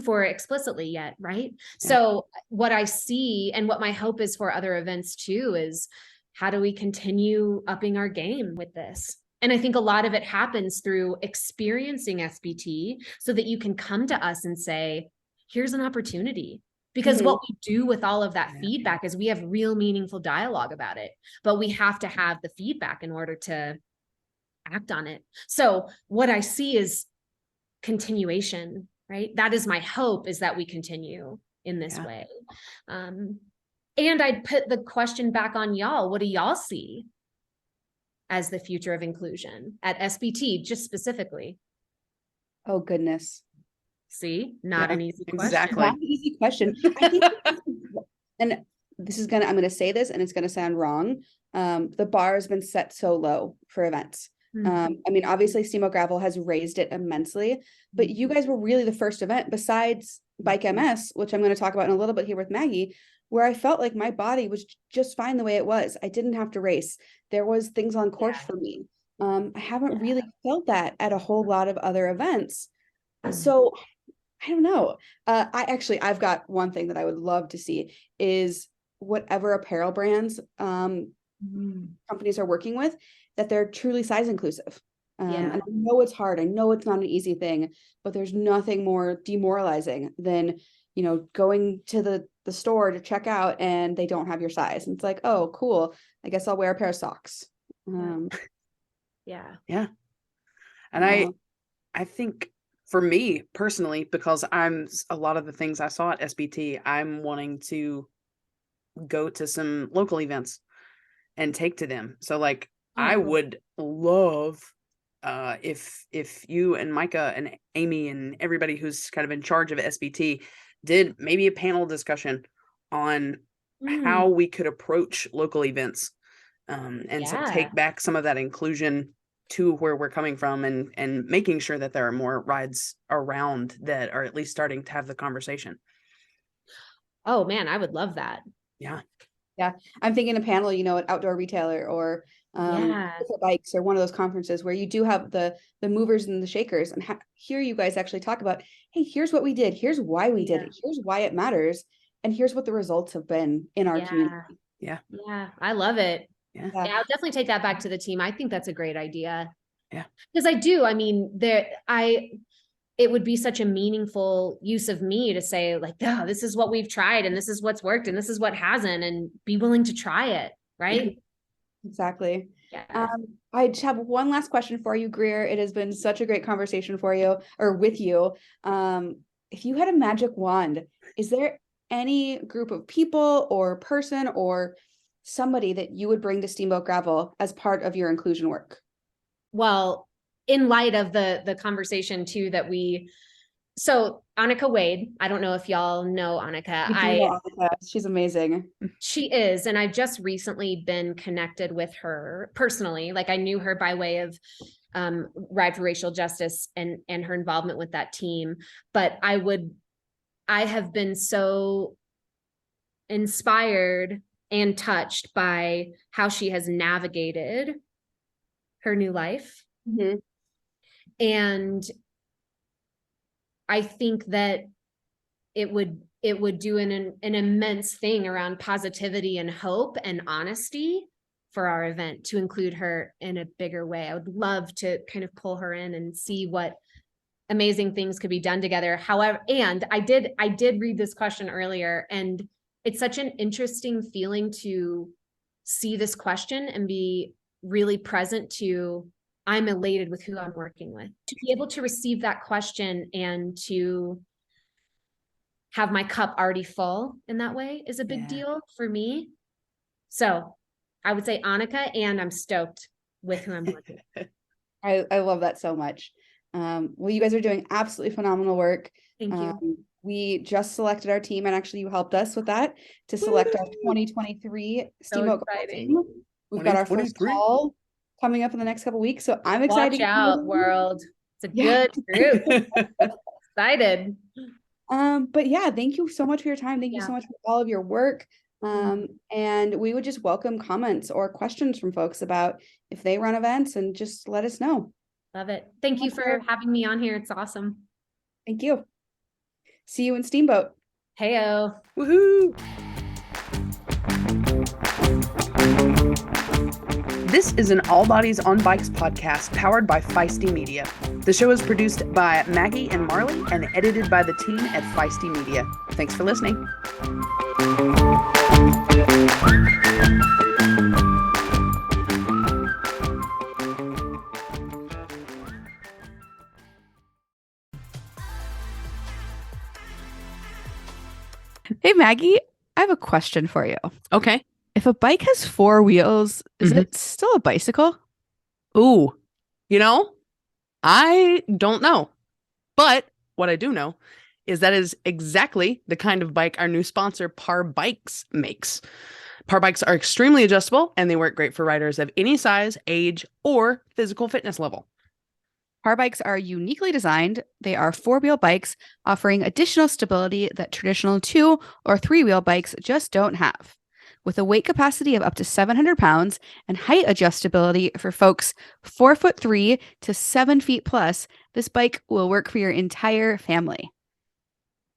for explicitly yet, right? Yeah. So what I see and what my hope is for other events too is how do we continue upping our game with this? And I think a lot of it happens through experiencing SBT so that you can come to us and say, here's an opportunity. Because what we do with all of that feedback is we have real meaningful dialogue about it, but we have to have the feedback in order to act on it. So what I see is continuation, right? That is my hope, is that we continue in this way. And I'd put the question back on y'all. What do y'all see as the future of inclusion at SBT, just specifically? Oh, goodness. See, not an easy question. Exactly. Not an easy question. I think, and I'm going to say this and it's going to sound wrong. The bar has been set so low for events. I mean, obviously Steamboat Gravel has raised it immensely, but you guys were really the first event besides Bike MS, which I'm going to talk about in a little bit here with Maggie, where I felt like my body was just fine the way it was. I didn't have to race. There was things on course for me. I haven't really felt that at a whole lot of other events. So I don't know. I've got one thing that I would love to see is whatever apparel brands companies are working with, that they're truly size inclusive. And I know it's hard. I know it's not an easy thing, but there's nothing more demoralizing than, going to the store to check out and they don't have your size. And it's like, oh, cool. I guess I'll wear a pair of socks. Yeah. And I think for me personally, because a lot of the things I saw at SBT, I'm wanting to go to some local events and take to them. So like, I would love if you and Micah and Amy and everybody who's kind of in charge of SBT did maybe a panel discussion on how we could approach local events and so take back some of that inclusion to where we're coming from and making sure that there are more rides around that are at least starting to have the conversation. Oh man, I would love that. Yeah. I'm thinking a panel, an outdoor retailer or bikes or one of those conferences where you do have the movers and the shakers and hear you guys actually talk about, hey, here's what we did. Here's why we did it. Here's why it matters. And here's what the results have been in our community. Yeah. I love it. Yeah, I'll definitely take that back to the team. I think that's a great idea. Yeah. Because it would be such a meaningful use of me to say like, oh, this is what we've tried and this is what's worked and this is what hasn't, and be willing to try it. Right. Yeah. Exactly. Yeah. I just have one last question for you, Greer. It has been such a great conversation with you. If you had a magic wand, is there any group of people or person or somebody that you would bring to Steamboat Gravel as part of your inclusion work? Well, in light of the conversation too, so Annika Wade, I don't know if y'all know Annika. Annika. She's amazing. She is. And I've just recently been connected with her personally. Like I knew her by way of Ride for Racial Justice and her involvement with that team. But I would I have been so inspired and touched by how she has navigated her new life. Mm-hmm. And I think that it would do an immense thing around positivity and hope and honesty for our event to include her in a bigger way. I would love to kind of pull her in and see what amazing things could be done together. However, and I did read this question earlier, and it's such an interesting feeling to see this question and be really present to, I'm elated with who I'm working with. To be able to receive that question and to have my cup already full in that way is a big deal for me. So I would say Annika, and I'm stoked with who I'm working with. I love that so much. Well, you guys are doing absolutely phenomenal work. Thank you. We just selected our team, and actually you helped us with that to select our 2023 Steamboat Girl team. We've got our first call coming up in the next couple of weeks, so I'm excited. Watch out, world. It's a good group. Excited. But yeah, thank you so much for your time. Thank you so much for all of your work. And we would just welcome comments or questions from folks about if they run events, and just let us know. Love it. Thank you for having me on here. It's awesome. Thank you. See you in Steamboat. Heyo. Woohoo. This is an All Bodies on Bikes podcast powered by Feisty Media. The show is produced by Maggie and Marley and edited by the team at Feisty Media. Thanks for listening. Hey, Maggie, I have a question for you. Okay. If a bike has 4 wheels, is it still a bicycle? Ooh, I don't know. But what I do know is that is exactly the kind of bike our new sponsor, Par Bikes, makes. Par Bikes are extremely adjustable, and they work great for riders of any size, age, or physical fitness level. Par bikes are uniquely designed. They are 4-wheel bikes, offering additional stability that traditional 2- or 3-wheel bikes just don't have. With a weight capacity of up to 700 pounds and height adjustability for folks 4'3" to 7 feet plus, this bike will work for your entire family.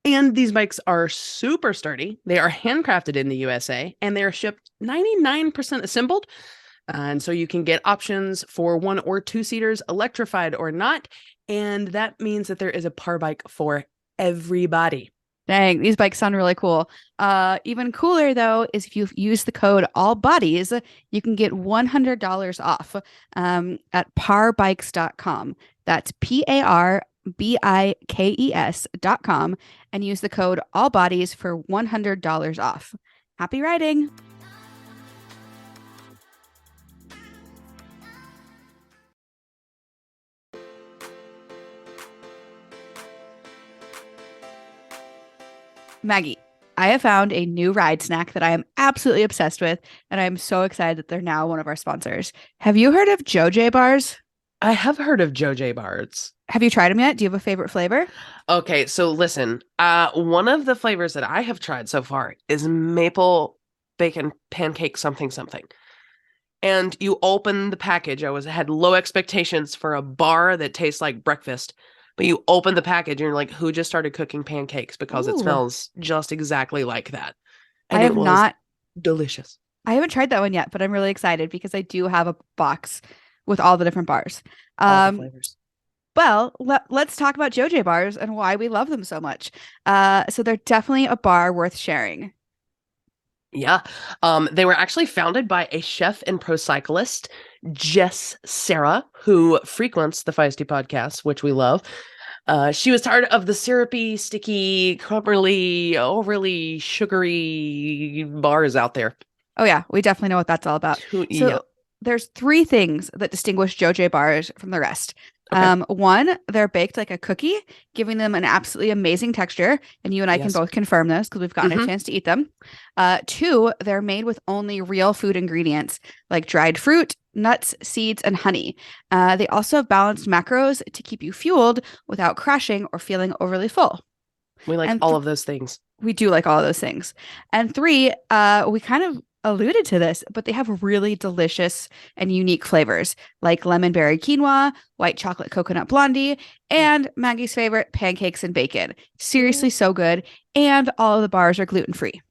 And these bikes are super sturdy. They are handcrafted in the USA, and they are shipped 99% assembled. And so you can get options for 1- or 2-seaters, electrified or not. And that means that there is a Par bike for everybody. Dang, these bikes sound really cool. Even cooler, though, is if you use the code ALLBODIES, you can get $100 off at parbikes.com. That's PARBIKES.com, and use the code ALLBODIES for $100 off. Happy riding! Maggie, I have found a new ride snack that I am absolutely obsessed with, and I'm so excited that they're now one of our sponsors. Have you heard of JoJ bars? I have heard of JoJ bars. Have you tried them yet? Do you have a favorite flavor? Okay, so listen, one of the flavors that I have tried so far is maple bacon pancake something. And you open the package. Had low expectations for a bar that tastes like breakfast. But you open the package and you're like, who just started cooking pancakes? Because it smells just exactly like that. And I have not delicious. I haven't tried that one yet, but I'm really excited because I do have a box with all the different bars. All the flavors. Well, let's talk about JoJ bars and why we love them so much. So they're definitely a bar worth sharing. Yeah. They were actually founded by a chef and pro cyclist, Jess Sarah, who frequents the Feisty podcast, which we love. She was tired of the syrupy, sticky, crumbly, overly sugary bars out there. Oh, yeah. We definitely know what that's all about. There's 3 things that distinguish JoJ bars from the rest. Okay. 1, they're baked like a cookie, giving them an absolutely amazing texture. And you and I can both confirm this because we've gotten a chance to eat them. 2, they're made with only real food ingredients like dried fruit, nuts, seeds, and honey. They also have balanced macros to keep you fueled without crashing or feeling overly full. We like And all of those things. We do like all of those things. And 3, we kind of alluded to this, but they have really delicious and unique flavors like lemon berry quinoa, white chocolate coconut blondie, and Maggie's favorite, pancakes and bacon. Seriously, so good. And all of the bars are gluten-free.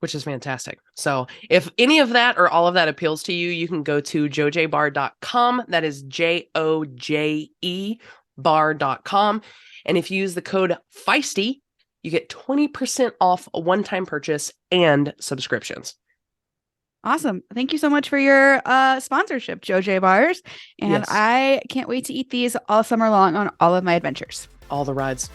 Which is fantastic. So if any of that or all of that appeals to you, you can go to jojebar.com. That is JOJE bar.com. And if you use the code FEISTY, you get 20% off a one-time purchase and subscriptions. Awesome. Thank you so much for your sponsorship, JoJ Bars. And Yes. I can't wait to eat these all summer long on all of my adventures. All the rides.